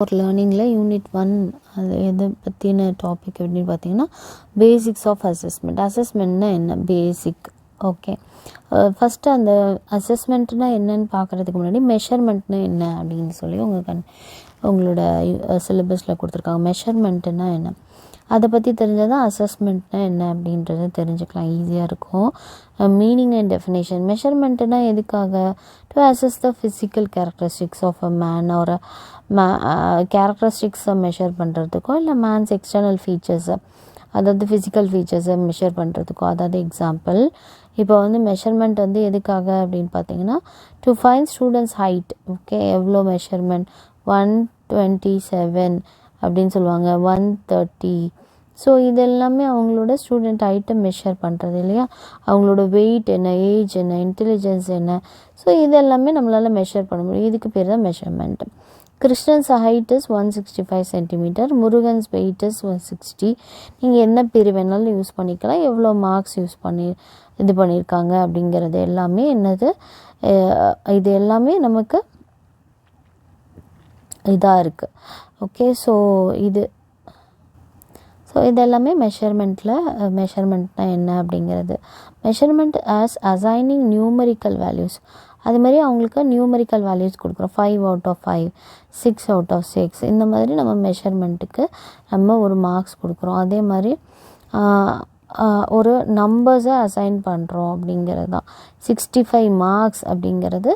ஒரு லேர்னிங்கில் Unit-1 அது எதை பற்றின டாபிக் அப்படின்னு பார்த்தீங்கன்னா பேசிக்ஸ் ஆஃப் அசஸ்மெண்ட்னா என்ன பேசிக். ஓகே, ஃபஸ்ட்டு அந்த அசஸ்மெண்ட்னா என்னன்னு பார்க்குறதுக்கு முன்னாடி மெஷர்மெண்ட்னா என்ன அப்படின்னு சொல்லி உங்களோட சிலபஸில் கொடுத்துருக்காங்க. மெஷர்மெண்ட்டுனா என்ன அதை பற்றி தெரிஞ்சால் தான் அசஸ்மெண்ட்னா என்ன அப்படின்றத தெரிஞ்சுக்கலாம், ஈஸியாக இருக்கும். Meaning and definition. மெஷர்மெண்ட்டுனா எதுக்காக? To assess the physical characteristics of a man ஒரு கேரக்டரிஸ்டிக்ஸை மெஷர் பண்ணுறதுக்கோ இல்லை மேன்ஸ் எக்ஸ்டர்னல் ஃபீச்சர்ஸை, அதாவது ஃபிசிக்கல் ஃபீச்சர்ஸை மெஷர் பண்ணுறதுக்கோ. அதாவது எக்ஸாம்பிள், இப்போ மெஷர்மெண்ட் எதுக்காக அப்படின்னு பார்த்தீங்கன்னா to find students height. Okay, எவ்வளோ மெஷர்மெண்ட் 127 அப்படின்னு சொல்லுவாங்க, 130. ஸோ இது எல்லாமே அவங்களோட ஸ்டூடெண்ட் ஹைட்டை மெஷர் பண்ணுறது இல்லையா, அவங்களோட வெயிட் என்ன, ஏஜ் என்ன, இன்டெலிஜென்ஸ் என்ன. ஸோ இது எல்லாமே நம்மளால் மெஷர் பண்ண முடியும். இதுக்கு பேர் தான் measurement. Krishnan's height is 165 centimetre, Murugan's weight is 160. நீங்கள் என்ன பேர் வேணாலும் யூஸ் பண்ணிக்கலாம், எவ்வளோ மார்க்ஸ் இது பண்ணியிருக்காங்க அப்படிங்கிறது எல்லாமே என்னது, இது எல்லாமே நமக்கு இதாக இருக்குது. ஓகே, ஸோ இது எல்லாமே மெஷர்மெண்ட்னா என்ன அப்படிங்கிறது. Measurement as assigning numerical values. அது மாதிரி அவங்களுக்கு நியூமரிக்கல் வேல்யூஸ் கொடுக்குறோம், 5 out of 5, 6 out of 6. இந்த மாதிரி நம்ம மெஷர்மெண்ட்டுக்கு நம்ம ஒரு மார்க்ஸ் கொடுக்குறோம். அதே மாதிரி ஒரு நம்பர்ஸை அசைன் பண்ணுறோம் அப்படிங்கிறது தான் 65 மார்க்ஸ் அப்படிங்கிறது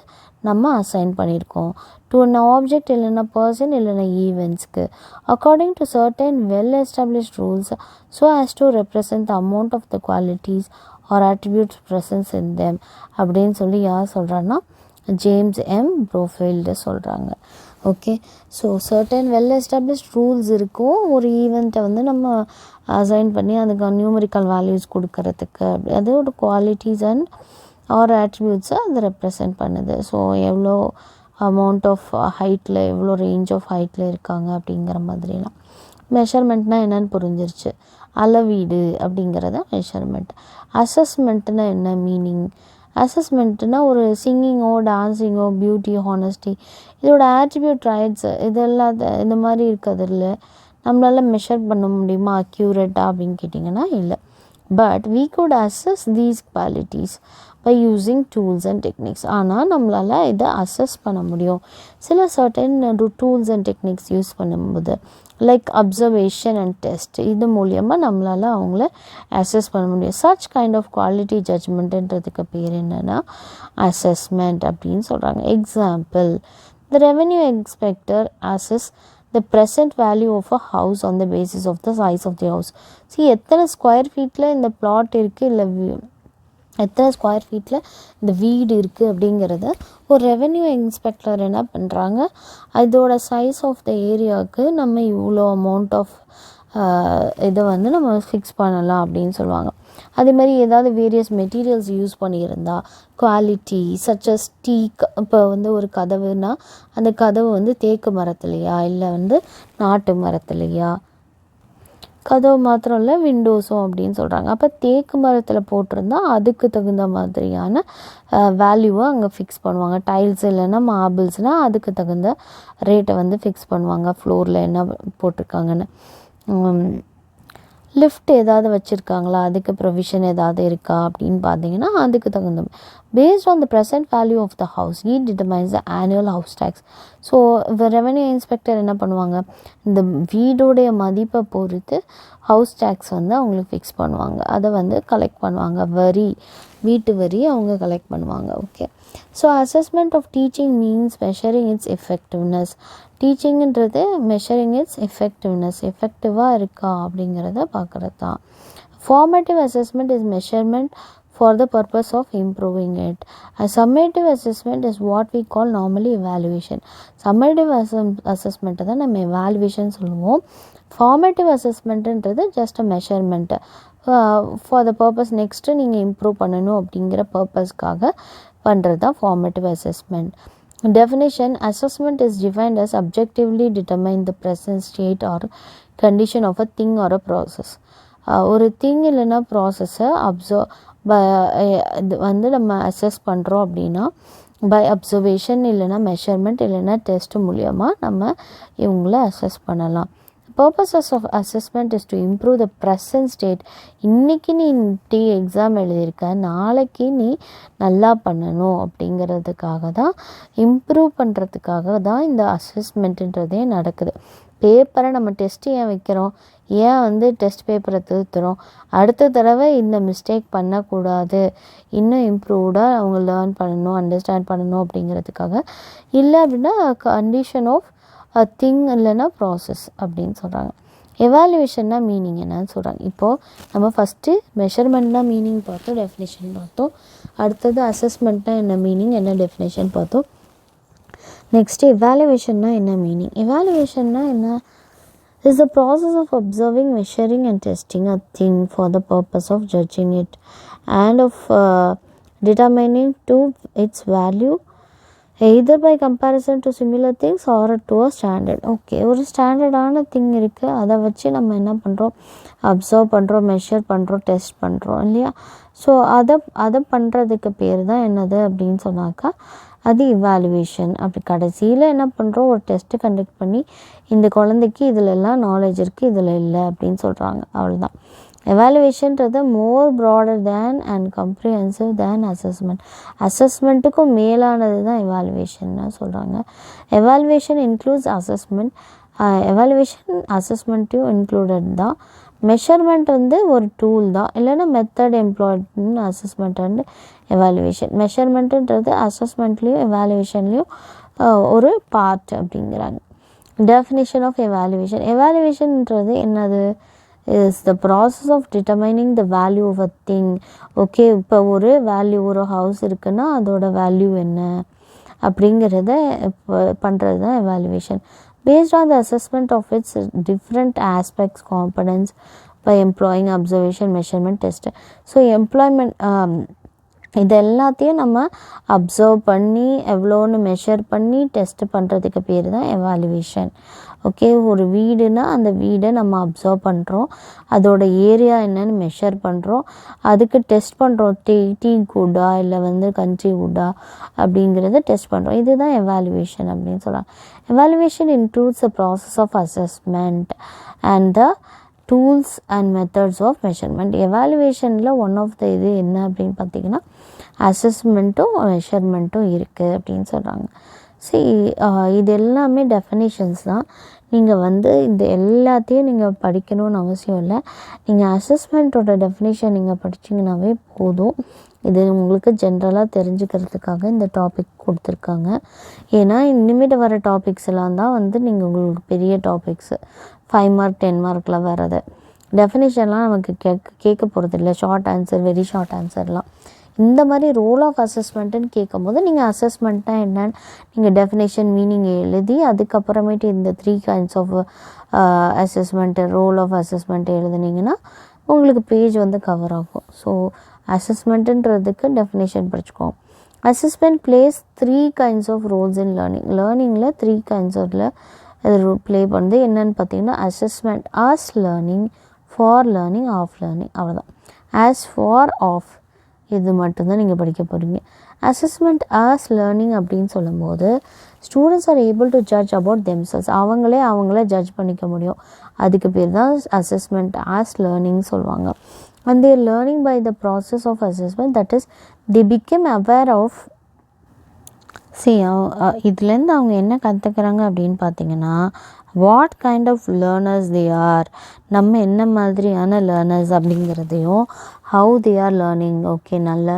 நம்ம அசைன் பண்ணியிருக்கோம் டு அன் ஆப்ஜெக்ட் இல்லைன்னா பர்சன் இல்லைன்னா ஈவெண்ட்ஸ்க்கு according to certain well established rules so as to represent the amount of the qualities or attributes presence in them அப்படின்னு சொல்லி யார் சொல்கிறாங்கன்னா ஜேம்ஸ் எம் ப்ரோஃபைல்டு சொல்கிறாங்க. Okay, so certain well established rules இருக்கும் ஒரு ஈவெண்ட்டை நம்ம அசைன் பண்ணி அதுக்கு நியூமரிக்கல் வேல்யூஸ் கொடுக்கறதுக்கு. அதோட குவாலிட்டிஸ் அண்ட் ஆர் ஆட்ரிபியூட்ஸை அது ரெப்ரசன்ட் பண்ணுது. ஸோ எவ்வளோ அமௌண்ட் ஆஃப் ஹைட்டில், எவ்வளோ ரேஞ்ச் ஆஃப் ஹைட்டில் இருக்காங்க அப்படிங்கிற மாதிரிலாம். மெஷர்மெண்ட்னா என்னன்னு புரிஞ்சிருச்சு, அளவீடு அப்படிங்கிறத மெஷர்மெண்ட். அசஸ்மெண்ட்னா என்ன மீனிங்? அசஸ்மெண்ட்னா ஒரு சிங்கிங்கோ டான்ஸிங்கோ பியூட்டி ஹானஸ்டி இதோட ஆட்ரிபியூட் ரைட்ஸ் இதெல்லாம் இந்த மாதிரி இருக்கிறதுல நம்மளால் மெஷர் பண்ண முடியுமா அக்யூரேட்டாக அப்படின்னு கேட்டிங்கன்னா இல்லை. But we could assess these qualities by using tools and techniques. ஆனால் நம்மளால் இதை அசஸ் பண்ண முடியும் சில certain tools and techniques use பண்ணும்போது, லைக் அப்சர்வேஷன் அண்ட் டெஸ்ட். இது மூலியமாக நம்மளால் அவங்கள அசஸ் பண்ண முடியும். சச் கைண்ட் ஆஃப் குவாலிட்டி ஜட்ஜ்மெண்ட்டுன்றதுக்கு பேர் என்னென்னா அசஸ்மெண்ட் அப்படின்னு சொல்கிறாங்க. Example, the revenue inspector assess the present value of a house on the basis of the size of the house. See, எத்தனை ஸ்கொயர் ஃபீட்டில் இந்த பிளாட் இருக்குது இல்லை எத்தனை ஸ்கொயர் ஃபீட்டில் இந்த வீடு இருக்குது அப்படிங்கிறத ஒரு ரெவென்யூ இன்ஸ்பெக்டர் என்ன பண்ணுறாங்க, இதோட சைஸ் ஆஃப் த ஏரியாவுக்கு நம்ம இவ்வளோ அமௌண்ட் ஆஃப் இதை நம்ம ஃபிக்ஸ் பண்ணலாம் அப்படின்னு சொல்லுவாங்க. அதே மாதிரி ஏதாவது வேரியஸ் மெட்டீரியல்ஸ் யூஸ் பண்ணியிருந்தா குவாலிட்டி சச்சஸ் டீக். இப்போ ஒரு கதவுனா அந்த கதவு தேக்கு மரத்துலையா இல்லை நாட்டு மரத்துலையா, கதவு மாத்திரம் இல்லை விண்டோஸும் அப்படின்னு சொல்கிறாங்க. அப்போ தேக்கு மரத்தில் போட்டிருந்தா அதுக்கு தகுந்த மாதிரியான வேல்யூவை அங்கே ஃபிக்ஸ் பண்ணுவாங்க. டைல்ஸ் இல்லைன்னா மார்பிள்ஸ்னால் அதுக்கு தகுந்த ரேட்டை ஃபிக்ஸ் பண்ணுவாங்க, ஃப்ளோரில் என்ன போட்டிருக்காங்கன்னு. லிஃப்ட் ஏதாவது வச்சுருக்காங்களா, அதுக்கு ப்ரொவிஷன் ஏதாவது இருக்கா அப்படின்னு பார்த்தீங்கன்னா அதுக்கு தகுந்த based on the present value of the house he determines the annual house tax. So இப்போ ரெவென்யூ இன்ஸ்பெக்டர் என்ன பண்ணுவாங்க, இந்த வீடோடைய மதிப்பை பொறுத்து ஹவுஸ் டேக்ஸ் அவங்களுக்கு ஃபிக்ஸ் பண்ணுவாங்க, அதை கலெக்ட் பண்ணுவாங்க. வீட்டு வரி அவங்க கலெக்ட் பண்ணுவாங்க. Okay, so assessment of teaching means measuring its effectiveness. டீச்சிங்கிறது மெஷரிங் இட்ஸ் எஃபெக்டிவாக இருக்கா அப்படிங்கிறத பார்க்குறது தான். Formative assessment is measurement for the purpose of improving it. A summative assessment is what we call normally evaluation. Summative assessment தான் நம்ம evaluation சொல்லுவோம். Formative assessmentன்றது just a measurement for the purpose next நீங்கள் improve பண்ணணும் அப்படிங்கிற பர்பஸ்க்காக பண்ணுறது தான் formative assessment. Definition: assessment is defined as objectively determine the present state or condition of a thing or a process. ஒரு திங் இல்லைன்னா ப்ராசஸை இது நம்ம அசஸ் பண்ணுறோம் அப்படின்னா பை அப்சர்வேஷன் இல்லைனா மெஷர்மெண்ட் இல்லைனா டெஸ்ட் மூலியமாக நம்ம இவங்கள அசஸ் பண்ணலாம். Purposes of assessment is to improve the present state. இன்றைக்கி நீ எக்ஸாம் எழுதியிருக்க, நாளைக்கு நீ நல்லா பண்ணணும் அப்படிங்கிறதுக்காக தான், இம்ப்ரூவ் பண்ணுறதுக்காக தான் இந்த அசஸ்மெண்ட்டுன்றதே நடக்குது. பேப்பரை நம்ம டெஸ்ட்டு ஏன் வைக்கிறோம், ஏன் டெஸ்ட் பேப்பரை திருத்துறோம், அடுத்த தடவை இந்த மிஸ்டேக் பண்ணக்கூடாது, இன்னும் இம்ப்ரூவ்டாக அவங்க லேர்ன் பண்ணணும், அண்டர்ஸ்டாண்ட் பண்ணணும் அப்படிங்கிறதுக்காக. இல்லை அப்படின்னா கண்டிஷன் ஆஃப் திங் இல்லைன்னா ப்ராசஸ் அப்படின்னு சொல்கிறாங்க. எவாலுவேஷன்னா மீனிங் என்னன்னு சொல்கிறாங்க. இப்போது நம்ம ஃபஸ்ட்டு மெஷர்மெண்ட்னா மீனிங் பார்த்தோம், டெஃபினேஷன் பார்த்தோம். அடுத்தது அசஸ்மெண்ட்னா என்ன மீனிங், என்ன டெஃபினேஷன் பார்த்தோம். நெக்ஸ்ட்டு எவாலுவேஷன்னா என்ன மீனிங். எவாலுவேஷன்னா என்ன, is the process of observing, measuring and testing a thing for the purpose of judging it and of determining to its value either by comparison to similar things or to a standard. Okay, ஒரு ஸ்டாண்டர்டான thing இருக்குது, அதை வச்சு நம்ம என்ன பண்ணுறோம், observe பண்ணுறோம், measure பண்ணுறோம், test பண்ணுறோம் இல்லையா. ஸோ அதை பண்ணுறதுக்கு பேர் தான் என்னது அப்படின்னு சொன்னாக்கா அது இவாலுவேஷன். அப்படி கடைசியில் என்ன பண்ணுறோம், ஒரு டெஸ்ட்டு கண்டக்ட் பண்ணி இந்த குழந்தைக்கு இதிலெல்லாம் நாலேஜ் இருக்குது, இதில் இல்லை அப்படின்னு சொல்கிறாங்க. அவ்வளோதான். எவாலுவேஷன்றது more broader than and comprehensive than assessment. அசஸ்மெண்ட்டுக்கும் மேலானது தான் எவாலுவேஷன்னு சொல்கிறாங்க. Evaluation includes assessment. எவாலுவேஷன் அசஸ்மெண்ட்டையும் இன்க்ளூடட் தான். மெஷர்மெண்ட் ஒரு டூல் தான், இல்லைன்னா மெத்தட் எம்ப்ளாய்டுன்னு அசஸ்மெண்ட் அண்ட் எவாலுவேஷன். மெஷர்மெண்ட்டுன்றது அசஸ்மெண்ட்லேயும் எவாலுவேஷன்லேயும் ஒரு பார்ட் அப்படிங்கிறாங்க. Definition of evaluation. எவாலுவேஷன்ன்றது என்னது, is the process of determining the value of a thing. Okay, இப்போ ஒரு வேல்யூ, ஒரு ஹவுஸ் இருக்குன்னா அதோட வேல்யூ என்ன அப்படிங்கிறத இப்போ பண்ணுறது தான் evaluation. based on the assessment of its different aspects, components by employing observation, measurement, test. So employment இது எல்லாத்தையும் நம்ம அப்சர்வ் பண்ணி எவ்வளோன்னு மெஷர் பண்ணி டெஸ்ட் பண்ணுறதுக்கு பேர் தான் எவாலுவேஷன். ஓகே, ஒரு வீடுனா அந்த வீடை நம்ம அப்சர்வ் பண்ணுறோம், அதோட ஏரியா என்னன்னு மெஷர் பண்ணுறோம், அதுக்கு டெஸ்ட் பண்ணுறோம், டீ குட்டா இல்லை கண்ட்ரி குட்டா அப்படிங்கிறத டெஸ்ட் பண்ணுறோம். இதுதான் எவாலுவேஷன் அப்படின்னு சொல்கிறாங்க. Evaluation includes the process of assessment and the tools and methods of measurement. எவாலுவேஷனில் ஒன் ஆஃப் த இது என்ன அப்படின்னு பார்த்தீங்கன்னா அசஸ்மெண்ட்டும் மெஷர்மெண்ட்டும் இருக்குது அப்படின்னு சொல்கிறாங்க. சரி, இது எல்லாமே டெஃபினிஷன்ஸ் தான். நீங்கள் இது எல்லாத்தையும் நீங்கள் படிக்கணும்னு அவசியம் இல்லை. நீங்கள் அசஸ்மெண்ட்டோட டெஃபினிஷன் நீங்கள் படிச்சிங்கனாவே போதும். இது உங்களுக்கு ஜென்ரலாக தெரிஞ்சுக்கிறதுக்காக இந்த டாபிக் கொடுத்துருக்காங்க. ஏன்னா இனிமேட்டு வர டாபிக்ஸ் எல்லாம் தான் நீங்கள் உங்களுக்கு பெரிய டாபிக்ஸு 5 மார்க் 10 மார்க்கில் வர்றது. டெஃபினிஷன்லாம் நமக்கு கேட்க போகிறது இல்லை, ஷார்ட் ஆன்சர், வெரி ஷார்ட் ஆன்சர்லாம். இந்த மாதிரி ரோல் ஆஃப் அசஸ்மெண்ட்டுன்னு கேட்கும்போது நீங்கள் அசஸ்மெண்ட்னா என்னன்னு நீங்கள் டெஃபினேஷன் மீனிங் எழுதி அதுக்கப்புறமேட்டு இந்த 3 kinds of assessment, role of assessment எழுதுனீங்கன்னா உங்களுக்கு பேஜ் கவர் ஆகும். ஸோ அசஸ்மெண்ட்டுன்றதுக்கு டெஃபினேஷன் படிச்சுக்கோம். Assessment plays 3 kinds of roles in learning. லேர்னிங்கில் 3 kinds ஆஃப்ல அது ப்ளே பண்ணுறது என்னன்னு பார்த்தீங்கன்னா assessment, as learning, for learning, of learning. அவ்வளோதான். ஆஸ், ஃபார், ஆஃப் இது மட்டும்தான் நீங்கள் படிக்க போகிறீங்க. அசஸ்மெண்ட் ஆஸ் லேர்னிங் அப்படின்னு சொல்லும்போது students are able to judge about themselves. அவங்களே ஜட்ஜ் பண்ணிக்க முடியும். அதுக்கு பேர் தான் அசஸ்மெண்ட் ஆஸ் லேர்னிங் சொல்லுவாங்க. and they are learning by the process of assessment, that is they become aware of. இதுலேருந்து அவங்க என்ன கற்றுக்குறாங்க அப்படின்னு பார்த்தீங்கன்னா what kind of learners they are, நம்ம என்ன மாதிரியான லேர்னர்ஸ் அப்படிங்கிறதையும், how they are learning. Okay, நல்லா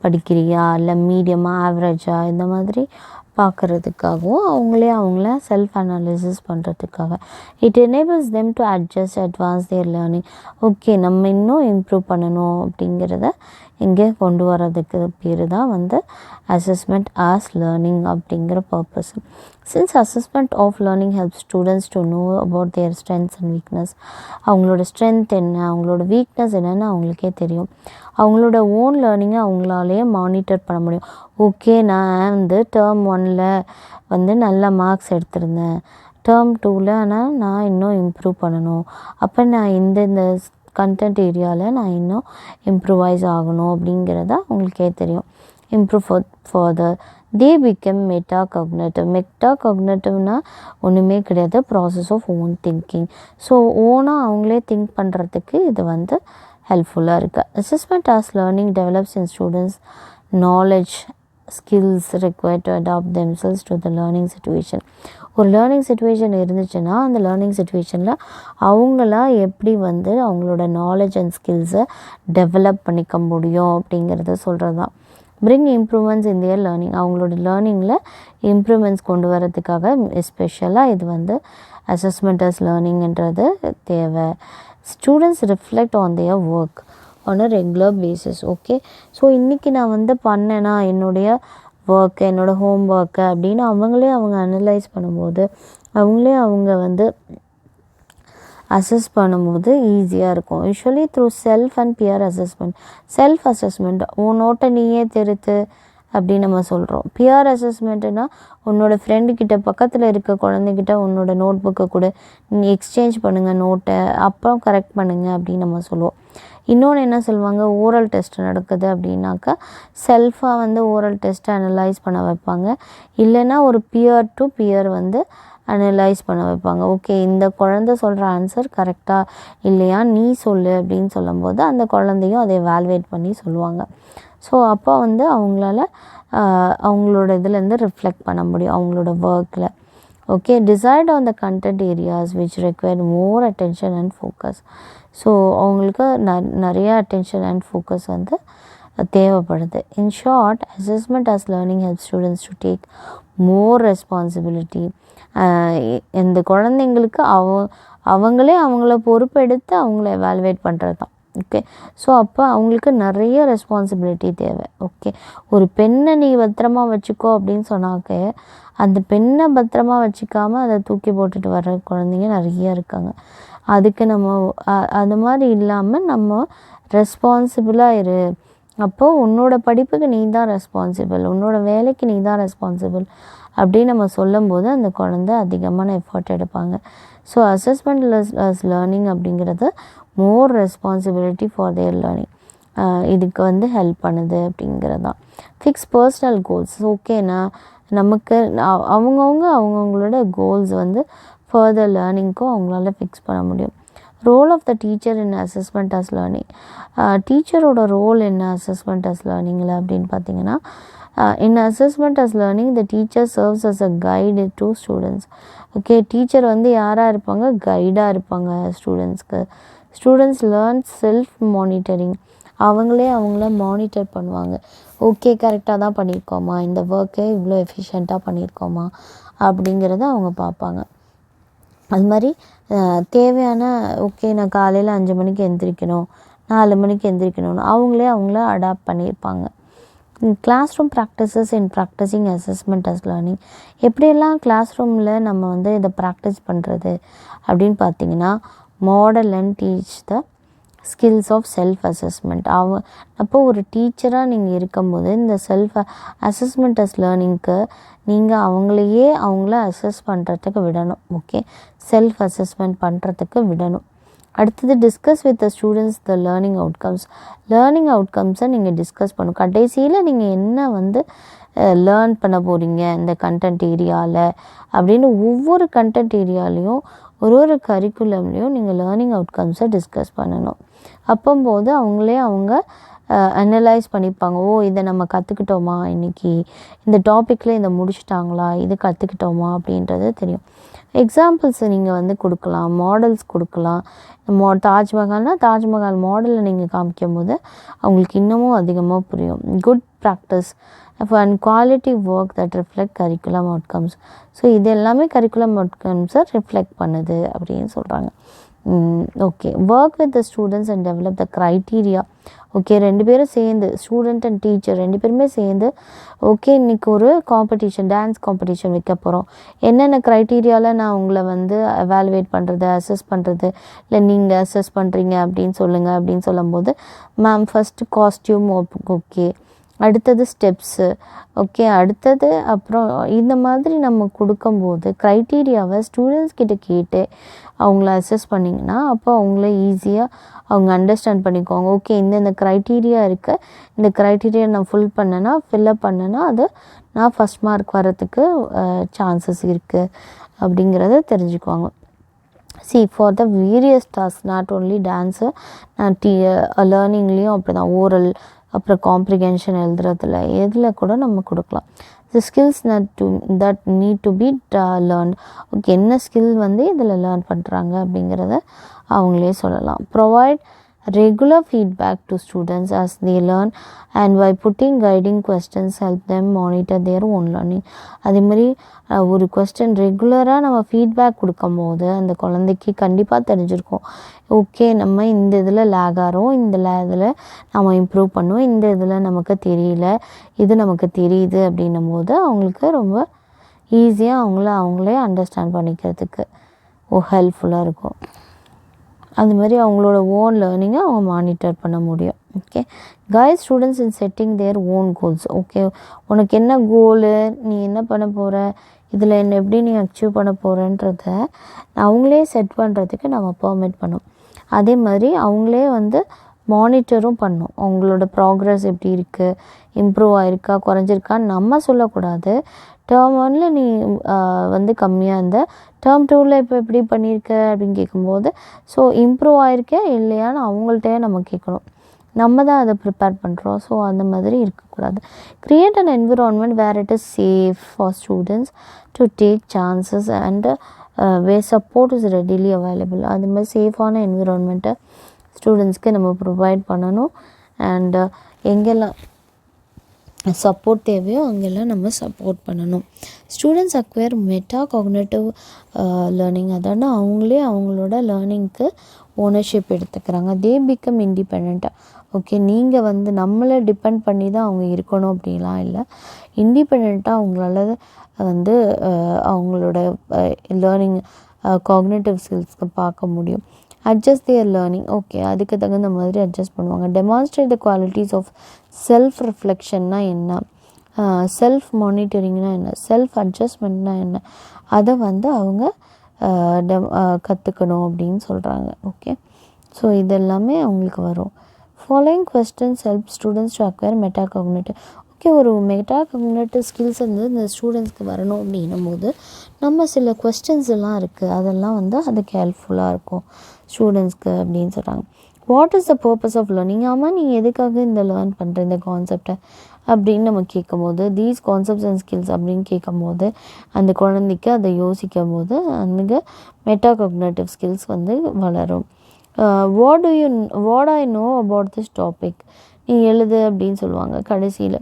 படிக்கிறியா இல்லை மீடியமாக ஆவரேஜா இந்த மாதிரி பார்க்குறதுக்காகவும் அவங்கள செல்ஃப் அனாலிசிஸ் பண்ணுறதுக்காக. It enables them to adjust, advance their learning. Okay, நம்ம இன்னும் இம்ப்ரூவ் பண்ணணும் அப்படிங்கிறத இங்கே கொண்டு வரதுக்கு பேர் தான் அசஸ்மெண்ட் ஆஸ் லேர்னிங் அப்படிங்கிற purpose. Since assessment of learning help students to know about their strengths and weakness. அவங்களோட ஸ்ட்ரென்த் என்ன, அவங்களோட வீக்னஸ் என்னென்னு அவங்களுக்கே தெரியும். அவங்களோட ஓன் லேர்னிங்கை அவங்களாலேயே மானிட்டர் பண்ண முடியும். ஓகே, நான் டேர்ம் 1ல் நல்ல மார்க்ஸ் எடுத்திருந்தேன், டேர்ம் 2ல் ஆனால் நான் இன்னும் இம்ப்ரூவ் பண்ணணும், அப்போ நான் இந்த கண்டென்ட் ஏரியாவில் நான் இன்னும் இம்ப்ரூவைஸ் ஆகணும் அப்படிங்கிறத உங்களுக்கே தெரியும். Improve further they become metacognitive. மெட்டாகாக்னேட்டிவ்னா ஒன்றுமே கிடையாது, process of own thinking. So ஓனாக அவங்களே திங்க் பண்ணுறதுக்கு இது வந்து ஹெல்ப்ஃபுல்லாக இருக்குது. Assessment as learning develops in students knowledge skills required to adapt themselves to the learning situation. ஒரு லேர்னிங் சுச்சுவேஷன் இருந்துச்சுன்னா அந்த லேர்னிங் சுச்சுவேஷனில் அவங்களா எப்படி வந்து அவங்களோட நாலேஜ் அண்ட் ஸ்கில்ஸை டெவலப் பண்ணிக்க முடியும் அப்படிங்கிறத சொல்கிறது தான். Bring improvements in their learning. அவங்களோட லேர்னிங்கில் இம்ப்ரூவ்மெண்ட்ஸ் கொண்டு வரதுக்காக எஸ்பெஷலாக இது வந்து அசஸ்மெண்டஸ் லேர்னிங்ன்றது தேவை. Students reflect on their work on a regular basis. Okay, so இன்றைக்கி நான் வந்து பண்ணேன்னா என்னுடைய ஒர்க்கு, என்னோடய ஹோம் ஒர்க்கு அப்படின்னு அவங்க அனலைஸ் பண்ணும்போது அவங்க வந்து அசஸ் பண்ணும்போது ஈஸியாக இருக்கும். Usually through self and peer assessment. Self assessment உன் நோட்டை நீயே திருத்து அப்படின்னு நம்ம சொல்கிறோம். பியர் அசஸ்மெண்ட்டுனா உன்னோட ஃப்ரெண்டுக்கிட்ட பக்கத்தில் இருக்க குழந்தைகிட்ட உன்னோட நோட் புக்கை கூட நீ எக்ஸ்சேஞ்ச் பண்ணுங்கள் நோட்டை, அப்புறம் கரெக்ட் பண்ணுங்கள் அப்படின்னு நம்ம சொல்லுவோம். இன்னொன்று என்ன சொல்லுவாங்க, ஓரல் டெஸ்ட் நடக்குது அப்படின்னாக்கா செல்ஃபாக வந்து ஓரல் டெஸ்ட்டை அனலைஸ் பண்ண வைப்பாங்க. இல்லைன்னா ஒரு பியர் டு பியர் வந்து அனலைஸ் பண்ண வைப்பாங்க. ஓகே, இந்த குழந்தை சொல்கிற ஆன்சர் கரெக்டாக இல்லையா நீ சொல்லு அப்படின்னு சொல்லும்போது அந்த குழந்தையும் அதை எவாலுவேட் பண்ணி சொல்லுவாங்க. ஸோ அப்போ வந்து அவங்களால அவங்களோட இதுலேருந்து ரிஃப்ளெக்ட் பண்ண முடியும் அவங்களோட ஒர்க்கில். Okay, decide on the content areas which require more attention and focus. So அவங்களுக்கு நிறைய அட்டென்ஷன் அண்ட் ஃபோக்கஸ் வந்து தேவைப்படுது. In short, assessment as learning help students to take more responsibility. இந்த குழந்தைங்களுக்கு அவங்களே அவங்கள பொறுப்பெடுத்து அவங்கள எவாலுவேட் பண்ணுறது தான். ஓகே, ஸோ அப்போ அவங்களுக்கு நிறைய ரெஸ்பான்சிபிலிட்டி தேவை. ஓகே, ஒரு பெண்ணை நீ பத்திரமா வச்சுக்கோ அப்படின்னு சொன்னாக்க அந்த பெண்ணை பத்திரமா வச்சுக்காமல் அதை தூக்கி போட்டுட்டு வர்ற குழந்தைங்க நிறைய இருக்காங்க. அதுக்கு நம்ம அது மாதிரி இல்லாமல் நம்ம ரெஸ்பான்சிபிளாக இரு. அப்போது உன்னோட படிப்புக்கு நீ தான் ரெஸ்பான்சிபிள், உன்னோட வேலைக்கு நீ தான் ரெஸ்பான்சிபிள் அப்படின்னு நம்ம சொல்லும்போது அந்த குழந்தை அதிகமான எஃபர்ட் எடுப்பாங்க. ஸோ அசஸ்மெண்ட் லேர்னிங் அப்படிங்கிறது மோர் ரெஸ்பான்சிபிலிட்டி ஃபார் தேர் லேர்னிங் இதுக்கு வந்து ஹெல்ப் பண்ணுது அப்படிங்கிறது தான். Fix personal goals. ஓகேண்ணா, நமக்கு அவங்கவுங்களோட கோல்ஸ் வந்து ஃபர்தர் லேர்னிங்க்கும் அவங்களால ஃபிக்ஸ் பண்ண முடியும். Role of the teacher in assessment as learning. டீச்சரோட ரோல் என்ன அசஸ்மெண்ட் ஆஸ் லேர்னிங்கில் அப்படின்னு பார்த்தீங்கன்னா, in assessment as learning the teacher serves as a guide to students. Okay, teacher வந்து யாராக இருப்பாங்க, கைடாக இருப்பாங்க ஸ்டூடெண்ட்ஸ்க்கு. Students learn self monitoring. அவங்கள மானிட்டர் பண்ணுவாங்க. ஓகே, கரெக்டாக தான் பண்ணியிருக்கோமா, இந்த ஒர்க்கை இவ்வளோ எஃபிஷியண்ட்டாக பண்ணியிருக்கோமா அப்படிங்கிறத அவங்க பார்ப்பாங்க. அது மாதிரி தேவையான ஓகே நான் காலையில் 5 மணிக்கு எந்திரிக்கணும், 4 மணிக்கு எந்திரிக்கணும்னு அவங்கள அடாப்ட் பண்ணியிருப்பாங்க. Class room practices in practising assessment as learning. எப்படியெல்லாம் கிளாஸ் ரூமில் நம்ம வந்து இதை ப்ராக்டிஸ் பண்ணுறது அப்படின்னு பார்த்தீங்கன்னா, model and teach the skills of self assessment. அப்போ ஒரு டீச்சராக நீங்கள் இருக்கும்போது இந்த செல்ஃப் அசஸ்மெண்ட் அஸ் லேர்னிங்க்கு நீங்கள் அவங்கள அசஸ் பண்ணுறதுக்கு விடணும். ஓகே, செல்ஃப் அசஸ்மெண்ட் பண்ணுறதுக்கு விடணும். அடுத்தது discuss with the students the learning அவுட்கம்ஸை நீங்கள் டிஸ்கஸ் பண்ணணும். கடைசியில் நீங்கள் என்ன வந்து லேர்ன் பண்ண போகிறீங்க இந்த கண்டென்ட் ஏரியாவில் அப்படின்னு ஒவ்வொரு கண்டென்ட் ஏரியாலையும் ஒரு கரிக்குலம்லேயும் நீங்கள் லேர்னிங் அவுட்கம்ஸை டிஸ்கஸ் பண்ணணும். அப்போம்போது அவங்க அனலைஸ் பண்ணிப்பாங்க. ஓ, இதை நம்ம கற்றுக்கிட்டோமா, இன்றைக்கி இந்த டாப்பிக்கில் இதை முடிச்சிட்டாங்களா, இது கற்றுக்கிட்டோமா அப்படின்றது தெரியும். எக்ஸாம்பிள்ஸ் நீங்கள் வந்து கொடுக்கலாம், மாடல்ஸ் கொடுக்கலாம். தாஜ்மஹால் மாடலில் நீங்கள் காமிக்கும் போது அவங்களுக்கு இன்னமும் அதிகமாக புரியும். Good practice and quality work that reflect curriculum outcomes. So இது எல்லாமே கரிக்குலம் அவுட்கம்ஸை ரிஃப்ளெக்ட் பண்ணுது அப்படின்னு சொல்கிறாங்க. Okay, work with the students and develop the criteria. Okay, 2 பேரும் சேர்ந்து, ஸ்டூடெண்ட் அண்ட் டீச்சர் 2 பேருமே சேர்ந்து, ஓகே இன்றைக்கி ஒரு காம்படிஷன், டான்ஸ் காம்படிஷன் வைக்க போகிறோம். என்னென்ன க்ரைட்டீரியாவில் நான் உங்களை வந்து எவாலுவேட் பண்ணுறது, அசஸ் பண்ணுறது, இல்லை நீங்கள் அசஸ் பண்ணுறீங்க அப்படின்னு சொல்லுங்கள் அப்படின்னு சொல்லும்போது, மேம் ஃபஸ்ட்டு காஸ்டியூம் ஓகே, அடுத்தது ஸ்டெப்ஸு, ஓகே, அடுத்தது அப்புறம் இந்த மாதிரி நம்ம கொடுக்கும்போது க்ரைட்டீரியாவை ஸ்டூடெண்ட்ஸ் கிட்ட கேட்டு அவங்கள அசஸ் பண்ணிங்கன்னா அப்போ அவங்கள ஈஸியாக அவங்க அண்டர்ஸ்டாண்ட் பண்ணிக்குவாங்க. ஓகே, இந்த க்ரைட்டீரியா இருக்குது, இந்த க்ரைட்டீரியா நான் ஃபில்லப் பண்ணேன்னா அது நான் ஃபஸ்ட் மார்க் வரத்துக்கு சான்சஸ் இருக்குது அப்படிங்கிறத தெரிஞ்சுக்குவாங்க. See, for the various tasks, not only dance, லேர்னிங்லேயும் அப்படி தான், ஓரல் அப்புறம் காம்ப்ரிகென்ஷன் எழுதுறதுல எதில் கூட நம்ம கொடுக்கலாம். The skills that need to be learnt. Okay, என்ன ஸ்கில் வந்து இதில் லேர்ன் பண்ணுறாங்க அப்படிங்கிறத அவங்களே சொல்லலாம். Provide regular feedback to students as they learn, and by putting guiding questions help them monitor their own learning. அதே மாதிரி ஒரு கொஸ்டின் ரெகுலராக நம்ம ஃபீட்பேக் கொடுக்கும் போது அந்த குழந்தைக்கு கண்டிப்பாக தெரிஞ்சிருக்கும், ஓகே நம்ம இந்த இதில் லேக் ஆகிறோம், இந்த இதில் நம்ம இம்ப்ரூவ் பண்ணுவோம், இந்த இதில் நமக்கு தெரியல, இது நமக்கு தெரியுது அப்படின்னும் போது அவங்களுக்கு ரொம்ப ஈஸியாக அவங்களே அண்டர்ஸ்டாண்ட் பண்ணிக்கிறதுக்கு ஹெல்ப்ஃபுல்லாக இருக்கும். அது மாதிரி அவங்களோட ஓன் லேர்னிங்கை அவங்க மானிட்டர் பண்ண முடியும். Okay, guide students in setting their own goals. Okay, உனக்கு என்ன கோலு, நீ என்ன பண்ண போகிற, இதில் என்ன எப்படி நீ அச்சீவ் பண்ண போகிறன்றத அவங்களே செட் பண்ணுறதுக்கு நம்ம பெர்மிட் பண்ணோம். அதே மாதிரி அவங்களே வந்து மானிட்டரும் பண்ணணும். அவங்களோட ப்ராக்ரஸ் எப்படி இருக்குது, இம்ப்ரூவ் ஆகிருக்கா குறைஞ்சிருக்கான்னு நம்ம சொல்லக்கூடாது. டேர்ம் 1 நீ வந்து கம்மியாக இருந்த, டேர்ம் 2 இப்போ எப்படி பண்ணியிருக்க அப்படின்னு கேட்கும்போது ஸோ இம்ப்ரூவ் ஆகிருக்கே இல்லையான்னு அவங்கள்ட்டே நம்ம கேட்கணும். நம்ம தான் அதை ப்ரிப்பேர் பண்ணுறோம். ஸோ அந்த மாதிரி இருக்கக்கூடாது. Create an environment where it is safe for students to take chances and where support is readily available. அது மாதிரி சேஃபான என்விரான்மெண்ட்டை ஸ்டூடெண்ட்ஸ்க்கு நம்ம ப்ரொவைட் பண்ணணும். அண்ட் எங்கெல்லாம் சப்போர்ட் தேவையோ அங்கெல்லாம் நம்ம சப்போர்ட் பண்ணணும். Students acquire meta cognitive learning, அதாவது அவங்களே அவங்களோட லேர்னிங்க்கு ஓனர்ஷிப் எடுத்துக்கிறாங்க. தே பிகம் இண்டிபெண்ட்டாக. ஓகே, நீங்கள் வந்து நம்மளை டிபெண்ட் பண்ணி தான் அவங்க இருக்கணும் அப்படிலாம் இல்லை. இண்டிபெண்ட்டாக அவங்களால வந்து அவங்களோட லேர்னிங் காக்னேட்டிவ் ஸ்கில்ஸ்க்கு பார்க்க முடியும். அட்ஜஸ்ட் தியர் லேர்னிங், ஓகே, அதுக்கு தகுந்த மாதிரி அட்ஜஸ்ட் பண்ணுவாங்க. Demonstrate the qualities of self ரிஃப்ளெக்ஷன்னா என்ன, செல்ஃப் மானிட்டரிங்னா என்ன, செல்ஃப் அட்ஜஸ்ட்மெண்ட்னா என்ன, அதை வந்து அவங்க கற்றுக்கணும் அப்படின்னு சொல்கிறாங்க. ஓகே, ஸோ இதெல்லாமே அவங்களுக்கு வரும். Following questions help students to acquire meta cognitive. Okay, ஒரு மெட்டா காக்னேட்டிவ் ஸ்கில்ஸ் வந்து இந்த ஸ்டூடெண்ட்ஸ்க்கு வரணும் அப்படின்னும் போது நம்ம சில கொஸ்டின்ஸ் எல்லாம் இருக்குது, அதெல்லாம் வந்து அதுக்கு ஹெல்ப்ஃபுல்லாக இருக்கும் ஸ்டூடெண்ட்ஸ்க்கு அப்படின்னு சொல்கிறாங்க. What is the purpose of learning? ஆமாம், நீங்கள் எதுக்காக இந்த லேர்ன் பண்ணுற இந்த கான்செப்டை அப்படின்னு நம்ம கேட்கும்போது, தீஸ் கான்செப்ட்ஸ் அண்ட் ஸ்கில்ஸ் அப்படின்னு கேட்கும்போது அந்த குழந்தைக்கு அதை யோசிக்கும் போது அந்த மெட்டா காக்னேட்டிவ் ஸ்கில்ஸ் வந்து வளரும். What I know about this topic, நீ எழுது அப்படின்னு சொல்லுவாங்க. கடைசியில்